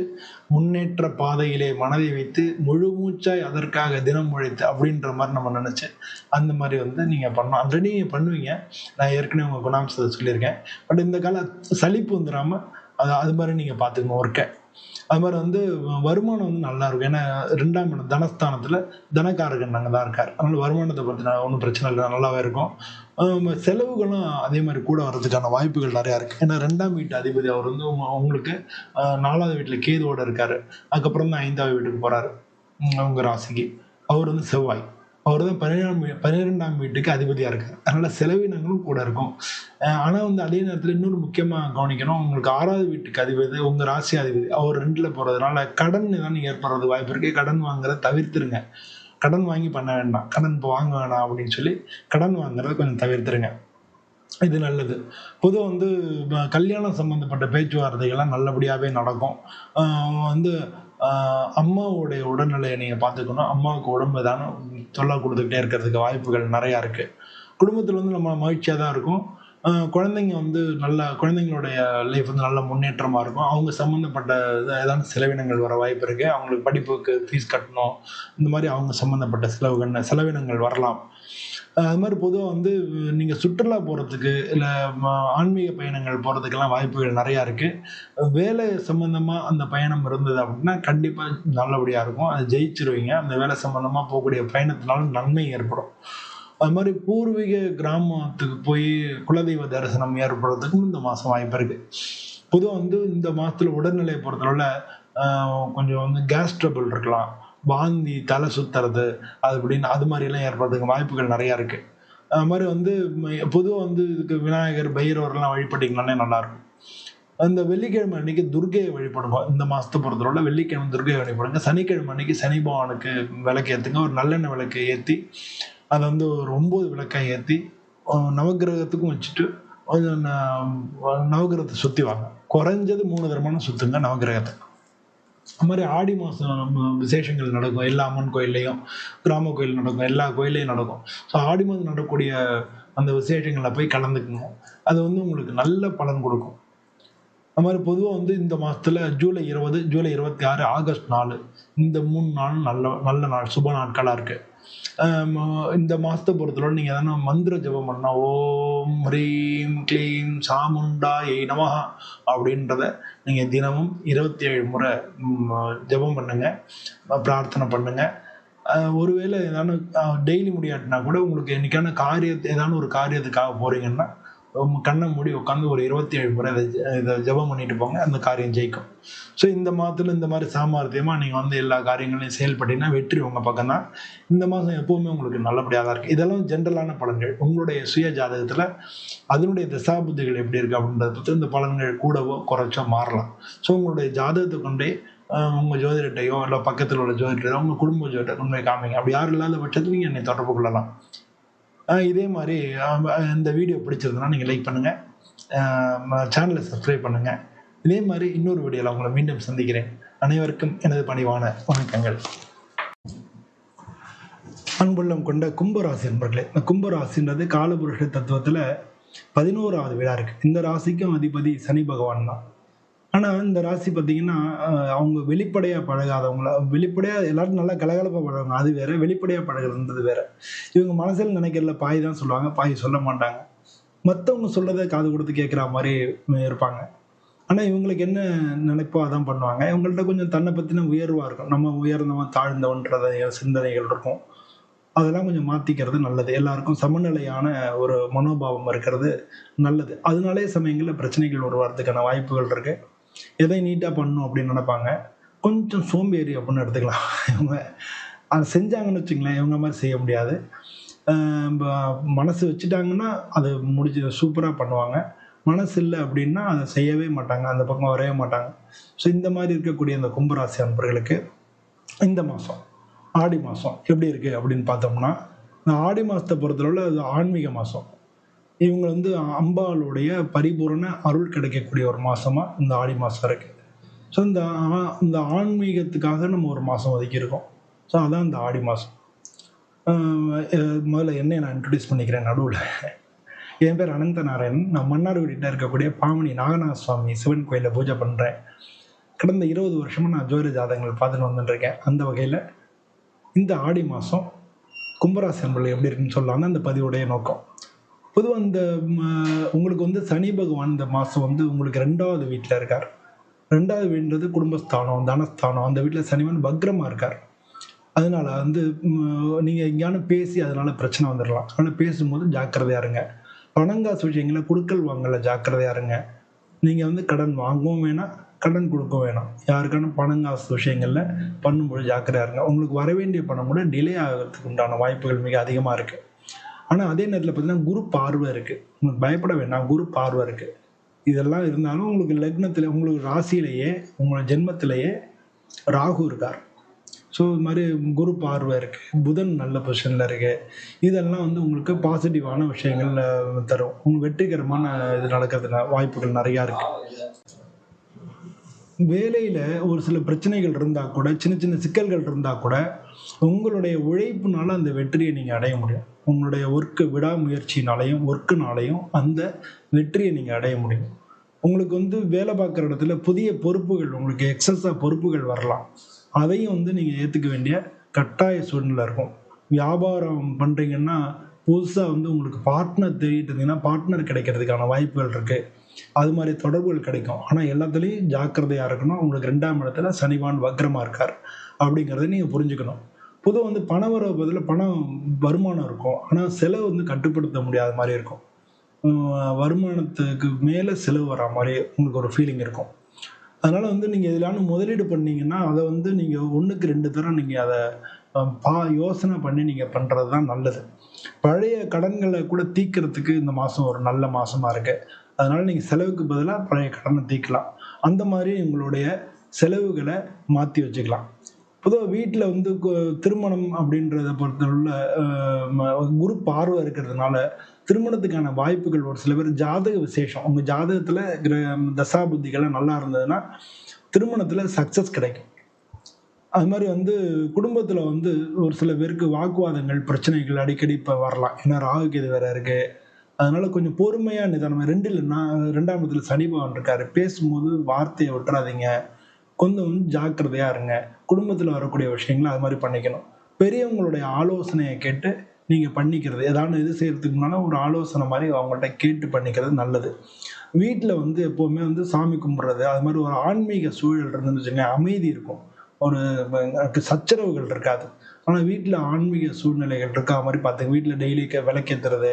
[SPEAKER 1] முன்னேற்ற பாதையிலே மனதை வைத்து முழு மூச்சாய் அதற்காக தினம் உழைத்து அப்படின்ற மாதிரி நம்ம நினைச்சு அந்த மாதிரி வந்து நீங்க பண்ணணும். ஆல்ரெடி நீங்க பண்ணுவீங்க. நான் ஏற்கனவே உங்க குணாம்சத்தை சொல்லியிருக்கேன். பட் இந்த கால சலிப்பு வந்துடாம அது மாதிரி நீங்க பாத்துக்கணும் ஒர்க்கை. அது மாதிரி வந்து வருமானம் வந்து நல்லா இருக்கும். ஏன்னா 2ஆம் இடம் தனஸ்தானத்துல தனகாரகன் அங்கே தான் இருக்கார். அதனால வருமானத்தை பற்றின ஒன்றும் பிரச்சனை இல்லை, நல்லாவே இருக்கும். செலவுகளும் அதே மாதிரி கூட வர்றதுக்கான வாய்ப்புகள் நிறையா இருக்கு. ஏன்னா 2ஆம் வீட்டு அதிபதி அவர் வந்து உங்களுக்கு 4வது வீட்டுல கேதுவோட இருக்காரு. அதுக்கப்புறம் தான் 5வது வீட்டுக்கு போறாரு. உங்க ராசிக்கு அவர் வந்து செவ்வாய். அவர் தான் 12ஆம் வீட்டுக்கு அதிபதியா இருக்காரு. அதனால செலவினங்களும் கூட இருக்கும். ஆனா வந்து அதே நேரத்துல இன்னொரு முக்கியமா கவனிக்கணும், உங்களுக்கு 6வது வீட்டுக்கு அதிபதி உங்க ராசி அதிபதி அவர் 2ல போறதுனால கடன் ஏதாவது ஏற்படுறது வாய்ப்பு இருக்கு. கடன் வாங்குறத தவிர்த்துருங்க. கடன் வாங்கி பண்ண வேண்டாம், கடன் இப்போ வாங்க வேணாம் அப்படின்னு சொல்லி கடன் வாங்குறத கொஞ்சம் தவிர்த்துருங்க. இது நல்லது. பொதுவா வந்து கல்யாணம் சம்பந்தப்பட்ட பேச்சுவார்த்தைகள்லாம் நல்லபடியாவே நடக்கும். வந்து அம்மாவுடைய உடல்நிலையை நீங்க பார்த்துக்கணும். அம்மாவுக்கு உடம்பு ஏதான தொல்லை கொடுத்துக்கிட்டே இருக்கிறதுக்கு வாய்ப்புகள் நிறையா இருக்கு. குடும்பத்துல வந்து நம்ம மகிழ்ச்சியா தான் இருக்கும். குழந்தைங்க வந்து குழந்தைங்களுடைய லைஃப் வந்து நல்ல முன்னேற்றமா இருக்கும். அவங்க சம்மந்தப்பட்ட ஏதாவது செலவினங்கள் வர வாய்ப்பு இருக்கு. அவங்களுக்கு படிப்புக்கு ஃபீஸ் கட்டணும். இந்த மாதிரி அவங்க சம்மந்தப்பட்ட செலவினங்கள் வரலாம். அது மாதிரி பொதுவா வந்து நீங்க சுற்றுலா போறதுக்கு, இல்ல ஆன்மீக பயணங்கள் போறதுக்கெல்லாம் வாய்ப்புகள் நிறையா இருக்கு. வேலை சம்பந்தமா அந்த பயணம் இருந்தது அப்படின்னா கண்டிப்பா நல்லபடியா இருக்கும். அதை ஜெயிச்சிருவீங்க. அந்த வேலை சம்பந்தமா போகக்கூடிய பயணத்தினால நன்மை ஏற்படும். அது மாதிரி பூர்வீக கிராமத்துக்கு போய் குலதெய்வ தரிசனம் ஏற்படுறதுக்கும் இந்த மாசம் வாய்ப்பு இருக்கு. பொதுவா வந்து இந்த மாசத்துல உடல்நிலையை பொறுத்தளவுல கொஞ்சம் வந்து கேஸ் ட்ரபிள் இருக்கலாம். வாந்தி, தலை சுத்துறது, அது அப்படின்னு அது மாதிரி எல்லாம் ஏற்படுறதுக்கு வாய்ப்புகள் நிறைய இருக்கு. அது மாதிரி வந்து பொதுவா வந்து இதுக்கு விநாயகர், பைரவர்லாம் வழிபட்டீங்கன்னாலே நல்லா இருக்கும். அந்த வெள்ளிக்கிழமை அன்னைக்கு துர்க்கையை வழிபடுங்க. இந்த மாசத்தை பொறுத்தவரை வெள்ளிக்கிழமை துர்க்கையை வழிபடுங்க. சனிக்கிழமை அன்னைக்கு சனி பகவானுக்கு விளக்கு ஏத்துங்க. ஒரு நல்லெண்ணெய் விளக்கை ஏத்தி அதை வந்து ஒரு 9 விளக்காய் ஏத்தி நவகிரகத்துக்கும் வச்சுட்டு நவகிரகத்தை சுத்தி வாங்க. குறைஞ்சது 3 தடவை சுத்துங்க நவகிரகத்தை. அது மாதிரி ஆடி மாதம் விசேஷங்கள் நடக்கும். எல்லா அம்மன் கோயில்லையும், கிராம கோயில் நடக்கும், எல்லா கோயில்லையும் நடக்கும். ஸோ ஆடி மாதம் நடக்கக்கூடிய அந்த விசேஷங்களில் போய் கலந்துக்குங்க. அது வந்து உங்களுக்கு நல்ல பலன் கொடுக்கும். அது மாதிரி பொதுவாக வந்து இந்த மாதத்துல ஜூலை 20, ஜூலை 26, ஆகஸ்ட் 4 இந்த 3 நாளும் நல்ல நல்ல நாள், சுப நாட்களாக இருக்கு. இந்த மாசத்தை பொறுத்தவரை நீங்க எதனா மந்திர ஜபம் பண்ணா, ஓம் ஹ்ரீம் க்ளீம் சாமுண்டாயை நமஹ அப்படின்றத நீங்க தினமும் 27 முறை ஜபம் பண்ணுங்க, பிரார்த்தனை பண்ணுங்க. ஒருவேளை ஏதாவது டெய்லி முடியாட்டினா கூட உங்களுக்கு என்னைக்கான ஏதாவது ஒரு காரியத்துக்காக போறீங்கன்னா கண்ணை மூடி உட்காந்து ஒரு 27 முறை இதை ஜபம் பண்ணிட்டு போங்க, அந்த காரியம் ஜெயிக்கும். ஸோ இந்த மாதத்துல இந்த மாதிரி சாமர்த்தியமா நீங்க வந்து எல்லா காரியங்களையும் செயல்பட்டீங்கன்னா வெற்றி உங்க பக்கம் தான். இந்த மாதம் எப்பவுமே உங்களுக்கு நல்லபடியாக தான் இருக்கு. இதெல்லாம் ஜென்ரலான பலன்கள். உங்களுடைய சுய ஜாதகத்துல அதனுடைய தசாபுத்திகள் எப்படி இருக்கு அப்படின்றத பற்றி இந்த பலன்கள் கூடவோ குறைச்சோ மாறலாம். ஸோ உங்களுடைய ஜாதகத்தை கொண்டே உங்க ஜோதிடத்தையோ இல்லை பக்கத்தில் உள்ள ஜோதிடரையோ உங்க குடும்ப ஜோதிடத்தை கொண்டு போய் காமிங்க. அப்படி யாரும் இல்லாத பட்சத்தில் நீங்க என்னை தொடர்பு கொள்ளலாம். இதே மாதிரி இந்த வீடியோ பிடிச்சிருந்தனா நீங்கள் லைக் பண்ணுங்கள், சேனலை சப்ஸ்கிரைப் பண்ணுங்கள். இதே மாதிரி இன்னொரு வீடியோவில் உங்களை மீண்டும் சந்திக்கிறேன். அனைவருக்கும் எனது பணிவான வணக்கங்கள். அன்புள்ளம் கொண்ட கும்பராசி நண்பர்களே, இந்த கும்பராசின்றது காலபுருஷ தத்துவத்தில் 11வது வீடாக இருக்குது. இந்த ராசிக்கும் அதிபதி சனி பகவான் தான். ஆனால் இந்த ராசி பார்த்தீங்கன்னா அவங்க வெளிப்படையாக பழகாதவங்கள, வெளிப்படையாக எல்லாரும் நல்லா கலகலப்பாக பழகுவாங்க, அது வேற. வெளிப்படையாக பழகுறதுன்றது வேற. இவங்க மனசில் நினைக்கிறதுல பாய் தான் சொல்லுவாங்க, பாய் சொல்ல மாட்டாங்க. மற்றவங்க சொல்றதை காது கொடுத்து கேட்குற மாதிரி இருப்பாங்க. ஆனால் இவங்களுக்கு என்ன நினைப்போ அதான் பண்ணுவாங்க. இவங்கள்ட்ட கொஞ்சம் தன்னை பற்றின உயர்வாக இருக்கும். நம்ம உயர்ந்தவன் தாழ்ந்தவன்றத சிந்தனைகள் இருக்கும். அதெல்லாம் கொஞ்சம் மாற்றிக்கிறது நல்லது. எல்லாருக்கும் சமநிலையான ஒரு மனோபாவம் இருக்கிறது நல்லது. அதனாலே சமயங்களில் பிரச்சனைகள் உருவாகிறதுக்கான வாய்ப்புகள் இருக்கு. எதை நீட்டாக பண்ணணும் அப்படின்னு நினைப்பாங்க. கொஞ்சம் சோம்பேறி அப்படின்னு எடுத்துக்கலாம். இவங்க அதை செஞ்சாங்கன்னு வச்சுங்களேன், இவங்க மாதிரி செய்ய முடியாது. மனசு வச்சுட்டாங்கன்னா அதை முடிச்சு சூப்பராக பண்ணுவாங்க. மனசு இல்லை அப்படின்னா அதை செய்யவே மாட்டாங்க, அந்த பக்கம் வரவே மாட்டாங்க. ஸோ இந்த மாதிரி இருக்கக்கூடிய இந்த கும்பராசி அன்பர்களுக்கு இந்த மாதம் ஆடி மாதம் எப்படி இருக்குது அப்படின்னு பார்த்தோம்னா, இந்த ஆடி மாதத்தை பொறுத்தளவில் அது ஆன்மீக மாதம். இவங்க வந்து அம்பாளுடைய பரிபூரண அருள் கிடைக்கக்கூடிய ஒரு மாதமாக இந்த ஆடி மாதம் இருக்குது. ஸோ இந்த ஆன்மீகத்துக்காக நம்ம ஒரு மாதம் ஒதுக்கியிருக்கோம். ஸோ அதான் இந்த ஆடி மாதம். முதல்ல என்னை நான் இன்ட்ரடியூஸ் பண்ணிக்கிறேன் நடுவில். என் பேர் அனந்த நாராயணன். நான் மன்னார்குடியில் இருக்கக்கூடிய பாமணி நாகநாத சுவாமி சிவன் கோயிலில் பூஜை பண்ணுறேன். கடந்த 20 வருஷமாக நான் ஜோதிட ஜாதகங்கள் பார்த்துட்டு வந்துட்டுருக்கேன். அந்த வகையில் இந்த ஆடி மாதம் கும்பராசி அன்பர்கள் எப்படி இருக்குன்னு சொல்லலாம்னு அந்த பதிவுடைய நோக்கம். பொதுவாக இந்த உங்களுக்கு வந்து சனி பகவான் இந்த மாதம் வந்து உங்களுக்கு 2வது வீட்டில் இருக்கார். 2வது வீடுன்றது குடும்பஸ்தானம், தனஸ்தானம். அந்த வீட்ல சனிவன் வக்ரமா இருக்கார். அதனால வந்து நீங்க எங்கேயானு பேசி அதனால பிரச்சனை வந்துரலாம். அதனால பேசும்போது ஜாக்கிரதையா இருங்க. பணம் காசு விஷயங்கள்ல குடுக்கல் வாங்கல்ல ஜாக்கிரதையா இருங்க. நீங்க வந்து கடன் வாங்கவும் வேணாம், கடன் குடுக்கவும் வேணாம். யாருக்கான பணம் காசு விஷயங்கள்ல பண்ணும்போது ஜாக்கிரதையா இருங்க. உங்களுக்கு வரவேண்டிய பணம் கூட டிலே ஆகுறதுக்கு உண்டான வாய்ப்புகள் மிக அதிகமா இருக்கு. ஆனா அதே நேரத்துல பார்த்தீங்கன்னா, குரு பார்வை இருக்கு. பயப்பட வேண்டாம். குரு பார்வை இருக்கு. இதெல்லாம் இருந்தாலும் உங்களுக்கு லக்னத்தில உங்களுக்கு ராசியிலேயே, உங்களோட ஜென்மத்திலேயே ராகு இருக்கார். ஸோ இது மாரி குரு பார்வை இருக்கு. புதன் நல்ல பொசிஷன்ல இருக்கு. இதெல்லாம் வந்து உங்களுக்கு பாசிட்டிவான விஷயங்கள் தரும். வெற்றிகரமான இது நடக்கிறதுக்கு வாய்ப்புகள் நெறையா இருக்கு. வேலையில ஒரு சில பிரச்சனைகள் இருந்தா கூட, சின்ன சின்ன சிக்கல்கள் இருந்தா கூட, உங்களுடைய உழைப்புனால அந்த வெற்றிய நீங்க அடைய முடியும். உங்களுடைய விடாமுயற்சியினாலயும், ஒர்க்குனாலயும் அந்த வெற்றிய நீங்க அடைய முடியும். உங்களுக்கு வந்து வேலை பார்க்குற இடத்துல புதிய பொறுப்புகள் உங்களுக்கு எக்ஸஸா பொறுப்புகள் வரலாம். அதையும் வந்து நீங்க ஏத்துக்க வேண்டிய கட்டாய சூழ்நிலை இருக்கும். வியாபாரம் பண்றீங்கன்னா, புதுசா வந்து உங்களுக்கு பார்ட்னர் தேடிட்டு இருந்தீங்கன்னா, பார்ட்னர் கிடைக்கிறதுக்கான வாய்ப்புகள் இருக்கு. அது மாரி தொடர்புகள் கிடைக்கும். ஆனா எல்லாத்துலயும் ஜாக்கிரதையா இருக்கணும். உங்களுக்கு 2ஆம் இடத்துல சனிபான் வக்ரமா இருக்கார். அப்படிங்கிறத நீங்க புரிஞ்சுக்கணும். பொதுவா வந்து பணம் வரவு பதிலா பணம் வருமானம் இருக்கும். ஆனா செலவு வந்து கட்டுப்படுத்த முடியாத மாரி இருக்கும். வருமானத்துக்கு மேல செலவு வரா மாரி உங்களுக்கு ஒரு ஃபீலிங் இருக்கும். அதனால வந்து நீங்க எதுலயாவது முதலீடு பண்ணீங்கன்னா, அத வந்து நீங்க 1க்கு 2 தரம் நீங்க அத அ பா யோசனை பண்ணி நீங்க பண்றது தான் நல்லது. பழைய கடன்கள கூட தீர்க்கிறதுக்கு இந்த மாசம் ஒரு நல்ல மாசமா இருக்கு. அதனால நீங்க செலவுக்கு பதிலா பழைய கடன தீர்க்கலாம். அந்த மாரி உங்களுடைய செலவுகள மாத்தி வச்சுக்கலாம். பொதுவா வீட்ல வந்து திருமணம் அப்படின்றத பொறுத்தளவுல அ ம குரு பார்வை இருக்கிறதுனால, திருமணத்துக்கான வாய்ப்புகள் ஒரு சில பேர் ஜாதக விசேஷம். உங்க ஜாதகத்துல தசா புத்திகள்லாம் நல்லா இருந்ததுன்னா, திருமணத்துல சக்சஸ் கிடைக்கும். அது மாரி வந்து குடும்பத்துல வந்து ஒரு சில பேருக்கு வாக்குவாதங்கள், பிரச்சனைகள் அடிக்கடி இப்ப வரலாம். ஏன்னா ராகு, கேது வேற இருக்கு. அதனால கொஞ்சம் பொறுமையா நிதானமா 2ஆம் இடத்துல சனி பகவான் இருக்காரு. பேசும்போது வார்த்தைய விட்டுறாதீங்க. கொஞ்சம் வந்து ஜாக்கிரதையா இருங்க. குடும்பத்துல வரக்கூடிய விஷயங்கள அது மாரி பண்ணிக்கணும். பெரியவங்களுடைய ஆலோசனைய கேட்டு நீங்க பண்ணிக்கிறது. ஏதாவது இது செய்றதுக்கு முன்னால ஒரு ஆலோசனை மாரி அவங்கள்ட்ட கேட்டு பண்ணிக்கிறது நல்லது. வீட்ல வந்து எப்பவுமே வந்து சாமி கும்பிடுறது, அது மாரி ஒரு ஆன்மீக சூழல் இருந்துன்னு வச்சுக்கங்களேன், அமைதி இருக்கும். ஒரு சச்சரவுகள் இருக்காது. ஆனா வீட்ல ஆன்மீக சூழ்நிலைகள் இருக்கா மாரி பாத்துங்க. வீட்ல டெய்லி விளக்கேத்துறது,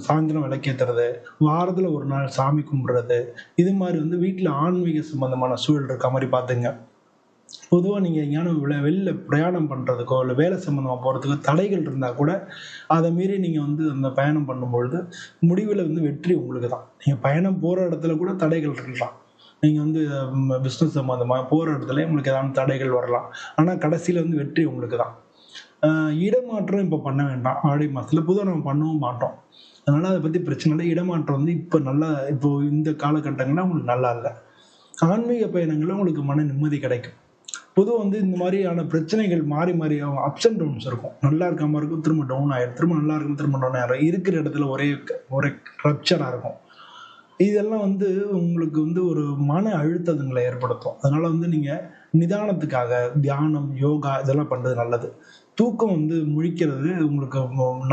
[SPEAKER 1] சாயந்திரம் விளக்கேத்துறது, வாரத்துல 1 நாள் சாமி கும்பிடுறது, இது மாரி வந்து வீட்ல ஆன்மீக சம்பந்தமான சூழல் இருக்கா மாரி பாத்துங்க. பொதுவா நீங்க எங்கேயாவது வெளில பிரயாணம் பண்றதுக்கோ, இல்ல வேலை சம்மந்தமா போறதுக்கோ தடைகள் இருந்தா கூட, அத மீறி நீங்க வந்து அந்த பயணம் பண்ணும்பொழுது, முடிவுல வந்து வெற்றி உங்களுக்கு தான். நீங்க பயணம் போற இடத்துல கூட தடைகள் இருக்கலாம். நீங்க வந்து பிசினஸ் சம்மந்தமா போற இடத்துலயும் உங்களுக்கு ஏதாவது தடைகள் வரலாம். ஆனா கடைசியில வந்து வெற்றி உங்களுக்கு தான். அ இடமாற்றம் இப்ப பண்ண வேண்டாம். ஆடி மாசத்துல. பொதுவா நம்ம பண்ணவும் மாட்டோம். அதனால அத பத்தி பிரச்சனை இல்ல. இடமாற்றம் வந்து இப்போ இந்த காலகட்டங்கள்ல உங்களுக்கு நல்லா இல்ல. ஆன்மீக பயணங்கள்ல உங்களுக்கு மன நிம்மதி கிடைக்கும். பொதுவா வந்து இந்த மாரியான பிரச்சனைகள் மாறி, மாறி ஆகும். அப்ஸ் அண்ட் டவுன்ஸ் இருக்கும். நல்லா இருக்க மாரி இருக்கும். திரும்ப டவுன் ஆயிரும். திரும்ப நல்லா இருக்கும். திரும்ப டவுன் ஆயிரும். இருக்கிற இடத்துல ஒரே ரப்ச்சரா இருக்கும். இதெல்லாம் வந்து உங்களுக்கு வந்து ஒரு மன அழுத்தங்கள ஏற்படுத்தும். அதனால வந்து நீங்க நிதானத்துக்காக தியானம், யோகா இதெல்லாம் பண்றது நல்லது. தூக்கம் வந்து முழிக்கிறது உங்களுக்கு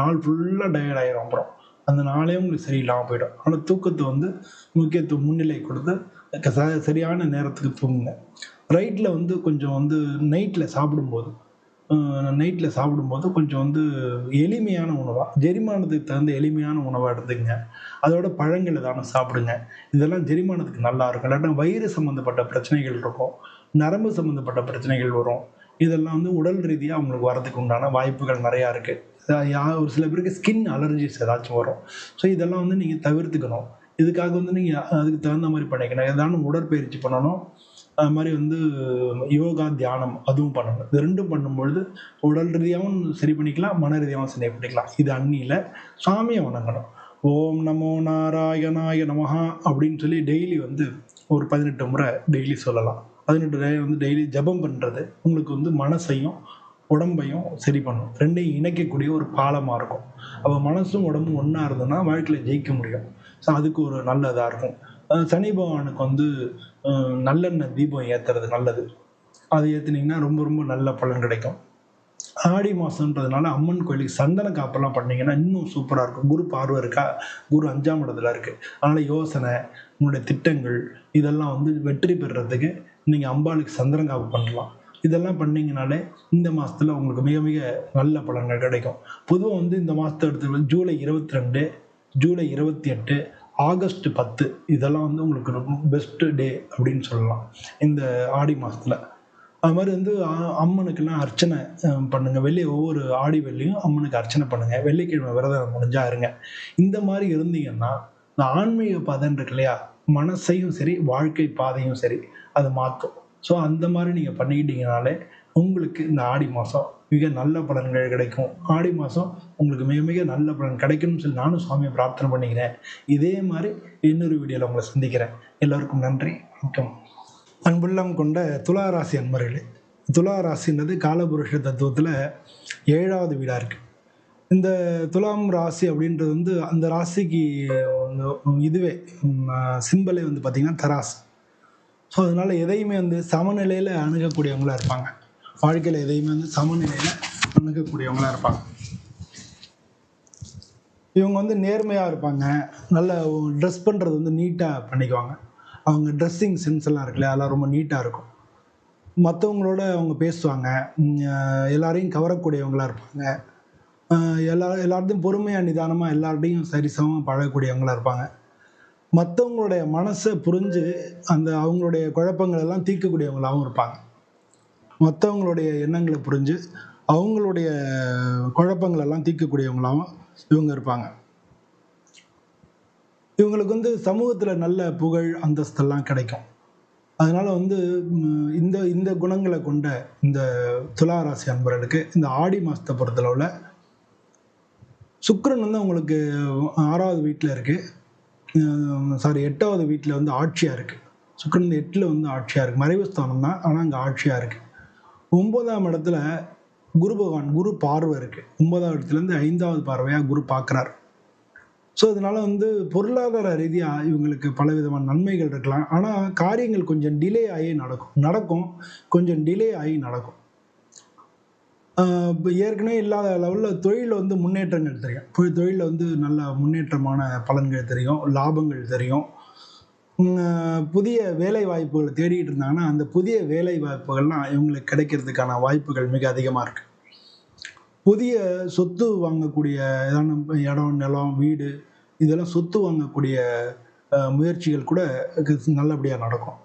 [SPEAKER 1] நாள் ஃபுல்லா டயர்ட் ஆயிரும் அப்புறம். அந்த நாளே உங்களுக்கு சரியில்லாம போயிடும். ஆனா தூக்கத்த வந்து முக்கியத்துவம் முன்னிலை கொடுத்து சரியான நேரத்துக்கு தூங்குங்க. வந்து கொஞ்சம் வந்து நைட்ல சாப்பிடும்போது நைட்ல சாப்பிடும்போது கொஞ்சம் வந்து எளிமையான உணவா, செரிமானத்துக்கு தகுந்த எளிமையான உணவா எடுத்துக்கங்க. அதோட பழங்கள் ஏதானும் சாப்பிடுங்க. இதெல்லாம் செரிமானத்துக்கு நல்லா இருக்கும். இல்லாட்டா வயிறு சம்மந்தப்பட்ட பிரச்சனைகள் இருக்கும். நரம்பு சம்மந்தப்பட்ட பிரச்சனைகள் வரும். இதெல்லாம் வந்து உடல் ரீதியா உங்களுக்கு வரதுக்கு உண்டான வாய்ப்புகள் நெறையா இருக்கு. ஒரு சில பேருக்கு ஸ்கின் அலர்ஜிஸ் ஏதாச்சும் வரும். ஸோ இதெல்லாம் வந்து நீங்க தவிர்த்துக்கணும். இதுக்காக வந்து நீங்க அதுக்கு தகுந்த மாரி பண்ணிக்கணும். ஏதானும் உடற்பயிற்சி பண்ணணும். அது மாரி வந்து யோகா, தியானம் அதுவும் பண்ணணும். இது 2ம் பண்ணும்பொழுது உடல் ரீதியாவும் சரி பண்ணிக்கலாம், மன ரீதியாவும் சரி பண்ணிக்கலாம். இது அந்நியல சாமிய வணங்கணும். ஓம் நமோ நாராயணாய நமஹா அப்படின்னு சொல்லி டெய்லி வந்து ஒரு 18 முறை டெய்லி சொல்லலாம். 18 வந்து டெய்லி ஜெபம் பண்றது உங்களுக்கு வந்து மனசையும், உடம்பையும் சரி பண்ணும். 2யும் இணைக்கக்கூடிய ஒரு பாலமா இருக்கும். அப்ப மனசும், உடம்பும் ஒண்ணா இருந்ததுன்னா வாழ்க்கையில ஜெயிக்க முடியும். ஸோ அதுக்கு ஒரு நல்ல இதா இருக்கும். சனி பகவானுக்கு வந்து அ நல்லெண்ணெய் தீபம் ஏத்துறது நல்லது. அது ஏத்துனீங்கன்னா ரொம்ப ரொம்ப நல்ல பலன் கிடைக்கும். ஆடி மாதம்ன்றதுனால அம்மன் கோயிலுக்கு சந்தன காப்பெல்லாம் பண்ணீங்கன்னா இன்னும் சூப்பராக இருக்கும். குரு பார்வை இருக்கா, குரு 5ஆம் இடத்துல இருக்குது. அதனால் யோசனை, உங்களுடைய திட்டங்கள் இதெல்லாம் வந்து வெற்றி பெறுறதுக்கு நீங்கள் அம்பாளுக்கு சந்தன காப்பு பண்ணலாம். இதெல்லாம் பண்ணிங்கனாலே இந்த மாதத்தில் உங்களுக்கு மிக மிக நல்ல பலன்கள் கிடைக்கும். பொதுவாக வந்து இந்த மாதத்தை எடுத்து ஜூலை 22, ஜூலை 28, ஆகஸ்ட் 10 இதெல்லாம் வந்து உங்களுக்கு ரொம்ப பெஸ்ட்டு டே அப்படின்னு சொல்லலாம் இந்த ஆடி மாதத்தில். அது மாதிரி வந்து அம்மனுக்கெல்லாம் அர்ச்சனை பண்ணுங்க. ஒவ்வொரு ஆடி வெள்ளியும் அம்மனுக்கு அர்ச்சனை பண்ணுங்க. வெள்ளிக்கிழமை விரதம் முடிஞ்சா இருங்க. இந்த மாதிரி இருந்தீங்கன்னா இந்த ஆன்மீக பாதைன்னு இருக்கு இல்லையா, மனசையும் சரி வாழ்க்கை பாதையும் சரி அது மாற்றும். ஸோ அந்த மாதிரி நீங்கள் பண்ணிக்கிட்டீங்கனாலே உங்களுக்கு இந்த ஆடி மாதம் மிக நல்ல பலன்கள் கிடைக்கும். ஆடி மாதம் உங்களுக்கு மிக மிக நல்ல பலன் கிடைக்கணும்னு சொல்லி நானும் சுவாமியை பிரார்த்தனை பண்ணிக்கிறேன். இதே மாதிரி இன்னொரு வீடியோவில் உங்களை சந்திக்கிறேன். எல்லோருக்கும் நன்றி, வணக்கம். அன்புள்ளம் கொண்ட துலா ராசி அன்பர்களே, துலா ராசின்றது காலபுருஷ தத்துவத்தில் 7வது வீடாக இருக்குது. இந்த துலாம் ராசி அப்படின்றது வந்து அந்த ராசிக்கு இதுவே சிம்பலே வந்து பார்த்திங்கன்னா தராசு. ஸோ அதனால் எதையுமே வந்து சமநிலையில் அணுகக்கூடியவங்களாக இருப்பாங்க. வாழ்க்கையில் எதையுமே வந்து சமநிலையில் அணுகக்கூடியவங்களாக இருப்பாங்க. இவங்க வந்து நேர்மையாக இருப்பாங்க. நல்ல ட்ரெஸ் பண்ணுறது வந்து நீட்டாக பண்ணிக்குவாங்க. அவங்க ட்ரெஸ்ஸிங் சென்ஸ் எல்லாம் இருக்குல்ல, அதெல்லாம் ரொம்ப நீட்டாக இருக்கும். மற்றவங்களோட அவங்க பேசுவாங்க. எல்லாரையும் கவரக்கூடியவங்களாக இருப்பாங்க. எல்லார்ட்டையும் பொறுமையாக நிதானமாக எல்லார்ட்டையும் சரிசமமாக பழகக்கூடியவங்களாக இருப்பாங்க. மற்றவங்களுடைய மனசை புரிஞ்சு அந்த அவங்களுடைய குழப்பங்கள் எல்லாம் தீர்க்கக்கூடியவங்களாகவும் இருப்பாங்க. மற்றவங்களுடைய எண்ணங்களை புரிஞ்சு அவங்களுடைய குழப்பங்கள் எல்லாம் தீர்க்கக்கூடியவங்களாகவும் இவங்க இருப்பாங்க. இவங்களுக்கு வந்து சமூகத்தில் நல்ல புகழ் அந்தஸ்தெல்லாம் கிடைக்கும். அதனால் வந்து இந்த இந்த குணங்களை கொண்ட இந்த துலா ராசி அன்பர்களுக்கு இந்த ஆடி மாதத்தை பொறுத்தளவில் சுக்கிரன் வந்து உங்களுக்கு 6வது வீட்டில் இருக்குது. 8வது வீட்டில் வந்து ஆட்சியாக இருக்குது. சுக்கிரன் வந்து 8ல் வந்து ஆட்சியாக இருக்குது. மறைவு ஸ்தானம் தான், ஆனால் அங்கே ஆட்சியாக இருக்குது. 9ஆம் இடத்துல குரு பகவான், குரு பார்வை இருக்குது. 9வது இடத்துலேருந்து 5வது பார்வையாக குரு பார்க்குறார். ஸோ இதனால் வந்து பொருளாதார ரீதியாக இவங்களுக்கு பலவிதமான நன்மைகள் இருக்கலாம். ஆனால் காரியங்கள் கொஞ்சம் டிலே ஆகி நடக்கும் கொஞ்சம் டிலே ஆகி நடக்கும். இப்போ ஏற்கனவே இல்லாத லெவலில் தொழிலில் வந்து முன்னேற்றங்கள் தெரியும். தொழிலில் வந்து நல்ல முன்னேற்றமான பலன்கள் தெரியும், லாபங்கள் தெரியும். புதிய வேலை வாய்ப்புகளை தேடிட்டு இருந்தாங்கன்னா அந்த புதிய வேலை வாய்ப்புகள்லாம் இவங்களுக்கு கிடைக்கிறதுக்கான வாய்ப்புகள் மிக அதிகமாக இருக்குது. புதிய சொத்து வாங்கக்கூடிய ஏதான இடம், நிலம், வீடு இதெல்லாம் சொத்து வாங்கக்கூடிய முயற்சிகள் கூட நல்லபடியாக நடக்கும்.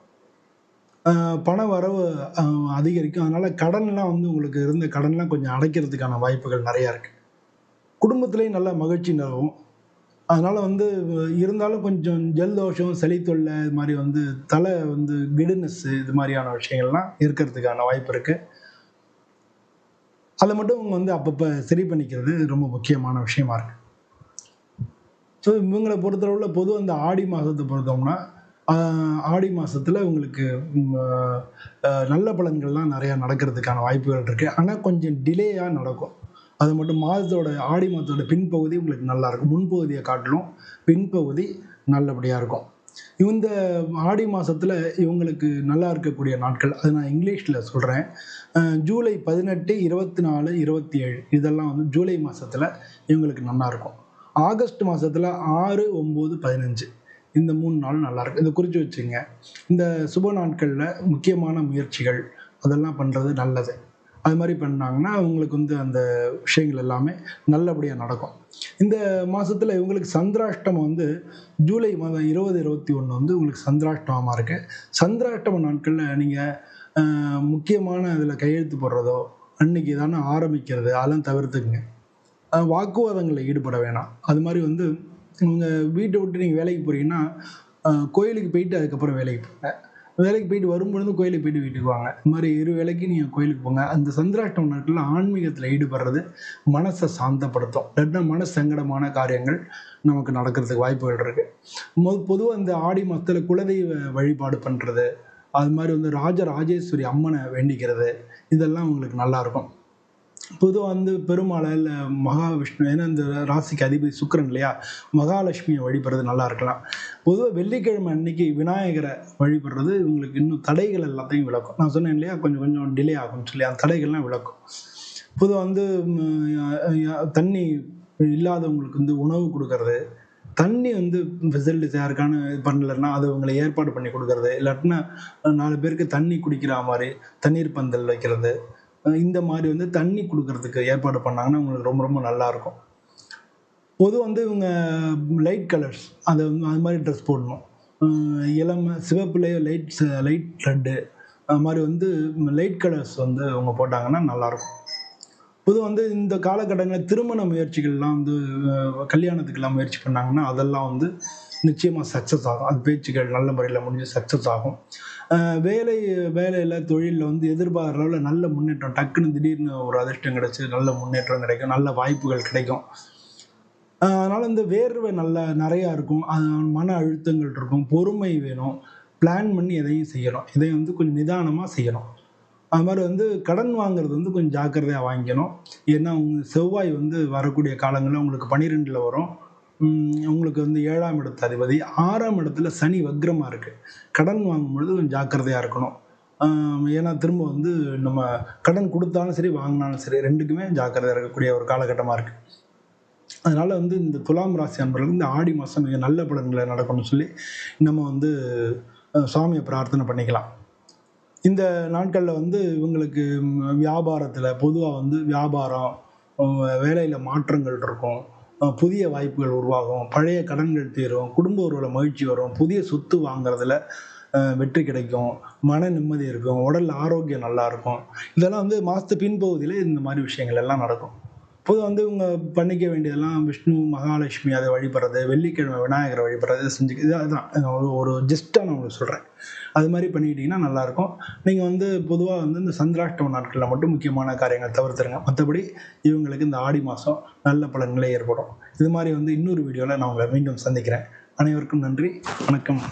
[SPEAKER 1] பண வரவு அதிகரிக்கும். அதனால் கடன்லாம் வந்து உங்களுக்கு இருந்த கடன்லாம் கொஞ்சம் அடைக்கிறதுக்கான வாய்ப்புகள் நிறையா இருக்குது. குடும்பத்துலேயும் நல்ல மகிழ்ச்சி நிலவும். அதனால் வந்து இருந்தாலும் கொஞ்சம் ஜல்தோஷம், சளி தொல்லை, இது மாதிரி வந்து தலை வந்து கிடுனஸ்ஸு இது மாதிரியான விஷயங்கள்லாம் இருக்கிறதுக்கான வாய்ப்பு இருக்குது. அதை மட்டும் இவங்க வந்து அப்பப்போ சரி பண்ணிக்கிறது ரொம்ப முக்கியமான விஷயமா இருக்குது. ஸோ இவங்களை பொறுத்தளவில் பொதுவாக அந்த ஆடி மாதத்தை பொறுத்தோம்னா ஆடி மாதத்தில் உங்களுக்கு நல்ல பலன்கள்லாம் நிறையா நடக்கிறதுக்கான வாய்ப்புகள் இருக்குது. ஆனால் கொஞ்சம் டிலேயாக நடக்கும். அது மட்டும் ஆடி மாதத்தோட பின்பகுதி உங்களுக்கு நல்லாயிருக்கும். முன்பகுதியை காட்டிலும் பின்பகுதி நல்லபடியாக இருக்கும். இந்த ஆடி மாதத்தில் இவங்களுக்கு நல்லா இருக்கக்கூடிய நாட்கள், அது நான் இங்கிலீஷில் சொல்கிறேன். ஜூலை 18, 24, 27 இதெல்லாம் வந்து ஜூலை மாதத்தில் இவங்களுக்கு நல்லாயிருக்கும். ஆகஸ்ட் மாதத்தில் 6, 9, 15 இந்த 3 நாள் நல்லாயிருக்கும். இதை குறித்து வச்சுங்க. இந்த சுப நாட்களில் முக்கியமான முயற்சிகள் அதெல்லாம் பண்ணுறது நல்லது. அது மாதிரி பண்ணாங்கன்னா அவங்களுக்கு வந்து அந்த விஷயங்கள் எல்லாமே நல்லபடியாக நடக்கும். இந்த மாதத்தில் இவங்களுக்கு சந்திராஷ்டமம் வந்து ஜூலை மாதம் 20, 21 வந்து உங்களுக்கு சந்திராஷ்டமமாக இருக்குது. சந்திராஷ்டம நாட்களில் நீங்கள் முக்கியமான இதில் கையெழுத்து போடுறதோ அன்றைக்கி தானே ஆரம்பிக்கிறது அதெல்லாம் தவிர்த்துக்குங்க. வாக்குவாதங்களில் ஈடுபட வேணாம். அது மாதிரி வந்து உங்கள் வீட்டை விட்டு நீங்கள் வேலைக்கு போகிறீங்கன்னா கோயிலுக்கு போயிட்டு அதுக்கப்புறம் வேலைக்கு போங்க. வேலைக்கு போயிட்டு வரும்பொழுது கோயிலுக்கு போயிட்டு வீட்டுக்கு வாங்க. இது மாதிரி 2 வேளைக்கு நீங்கள் கோயிலுக்கு போங்க. அந்த சந்திராஷ்டம நாட்களில் ஆன்மீகத்தில் ஈடுபடுறது மனசை சாந்தப்படுத்தும். இல்லைன்னா மன சங்கடமான காரியங்கள் நமக்கு நடக்கிறதுக்கு வாய்ப்புகள் இருக்குது. பொதுவாக இந்த ஆடி மாதத்தில் குலதெய்வ வழிபாடு பண்ணுறது, அது மாதிரி வந்து ராஜராஜேஸ்வரி அம்மனை வேண்டிக்கிறது இதெல்லாம் உங்களுக்கு நல்லாயிருக்கும். பொதுவாக வந்து பெருமாளை இல்லை மகாவிஷ்ணு, ஏன்னா இந்த ராசிக்கு அதிபதி சுக்கிரன் இல்லையா, மகாலட்சுமியை வழிபடுறது நல்லா இருக்கலாம். பொதுவாக வெள்ளிக்கிழமை அன்னைக்கு விநாயகரை வழிபடுறது இவங்களுக்கு இன்னும் தடைகள் எல்லாத்தையும் விளக்கும். நான் சொன்னேன் இல்லையா, கொஞ்சம் டிலே ஆகும்னு சொல்லி அந்த தடைகள்லாம் விளக்கும். பொதுவா வந்து தண்ணி இல்லாதவங்களுக்கு வந்து உணவு குடுக்கறது, தண்ணி வந்து ஃபெசிலிட்டிஸ் யாருக்கான இது பண்ணலன்னா, அது அவங்கள ஏற்பாடு பண்ணி குடுக்கறது. இல்லாட்டினா 4 பேருக்கு தண்ணி குடிக்கிறா மாரி, தண்ணீர் பந்தல் வைக்கிறது. இந்த மாரி வந்து தண்ணி குடுக்கறதுக்கு ஏற்பாடு பண்ணாங்கன்னா, உங்களுக்கு ரொம்ப ரொம்ப நல்லாருக்கும். பொதுவா வந்து இவங்க லைட் கலர்ஸ் அது மாரி ட்ரெஸ் போடணும். சிவப்புலயே லைட் ரெட்டு அது மாரி வந்து லைட் கலர்ஸ் வந்து அவங்க போட்டாங்கன்னா நல்லாருக்கும். பொதுவா வந்து இந்த காலகட்டங்கள்ல திருமண முயற்சிகள்லாம் வந்து கல்யாணத்துக்குலாம் முயற்சி பண்ணாங்கன்னா, அதெல்லாம் வந்து நிச்சயமா சக்சஸ் ஆகும். அது பேச்சுக்கள் நல்ல முறையில முடிஞ்சு சக்சஸ் ஆகும். அ வேலை வேலையில, தொழில்ல வந்து எதிர்பார்ற அளவுல நல்ல முன்னேற்றம் டக்குன்னு திடீர்னு ஒரு அதிர்ஷ்டம் கிடைச்சு, நல்ல முன்னேற்றம் கிடைக்கும். நல்ல வாய்ப்புகள் கிடைக்கும். அதனால இந்த வேர்வை நெறையா இருக்கும். மன அழுத்தங்கள் இருக்கும். பொறுமை வேணும். பிளான் பண்ணி எதையும் செய்யணும். இதையும் வந்து கொஞ்சம் நிதானமா செய்யணும். அது மாரி வந்து கடன் வாங்குறது வந்து கொஞ்சம் ஜாக்கிரதையா வாங்கிக்கணும். ஏன்னா, செவ்வாய் வந்து வரக்கூடிய காலங்கள்ல உங்களுக்கு 12ல வரும். உங்களுக்கு வந்து 7ஆம் இடத்து அதிபதி. 6ஆம் இடத்துல சனி வக்ரமா இருக்கு. கடன் வாங்கும்பொழுது கொஞ்சம் ஜாக்கிரதையா இருக்கணும். ஆ ஏன்னா திரும்ப வந்து நம்ம கடன் குடுத்தாலும் சரி, வாங்குனாலும் சரி 2க்குமே ஜாக்கிரதையா இருக்கக்கூடிய ஒரு காலகட்டமா இருக்கு. அதனால வந்து இந்த துலாம் ராசி அன்பர்களுக்கு இந்த ஆடி மாசம் மிக நல்ல பலன்களை நடக்கும்னு சொல்லி நம்ம வந்து சாமிய பிரார்த்தனை பண்ணிக்கலாம். இந்த நாட்கள்ல வந்து இவங்களுக்கு வியாபாரத்துல பொதுவா வந்து வியாபாரம், வேலையில மாற்றங்கள் இருக்கும். புதிய வாய்ப்புகள் உருவாகும். பழைய கடன்கள் தீரும். குடும்ப உறவுல மகிழ்ச்சி வரும். புதிய சொத்து வாங்குறதுல வெற்றி கிடைக்கும். மன நிம்மதி இருக்கும். உடல் ஆரோக்கியம் நல்லா இருக்கும். இதெல்லாம் வந்து மாசத்து பின்பகுதியில இந்த மாரி விஷயங்கள் எல்லாம் நடக்கும். பொதுவா வந்து இவங்க பண்ணிக்க வேண்டியதெல்லாம் விஷ்ணு, மகாலட்சுமி அத வழிபடுறது, வெள்ளிக்கிழமை விநாயகர வழிபடுறது இது அதுதான் ஒரு ஒரு ஜஸ்ட்டா நான் உங்களுக்கு சொல்றேன். அது மாரி பண்ணிக்கிட்டீங்கன்னா நல்லாயிருக்கும். நீங்க வந்து பொதுவா வந்து இந்த சந்திராஷ்டம நாட்கள்ல மட்டும் முக்கியமான காரியங்கள தவிர்த்துருங்க. மத்தபடி இவங்களுக்கு இந்த ஆடி மாசம் நல்ல பலன்களே ஏற்படும். இது மாரி வந்து இன்னொரு வீடியோல நான் உங்கள மீண்டும் சந்திக்கிறேன். அனைவருக்கும் நன்றி. வணக்கம்.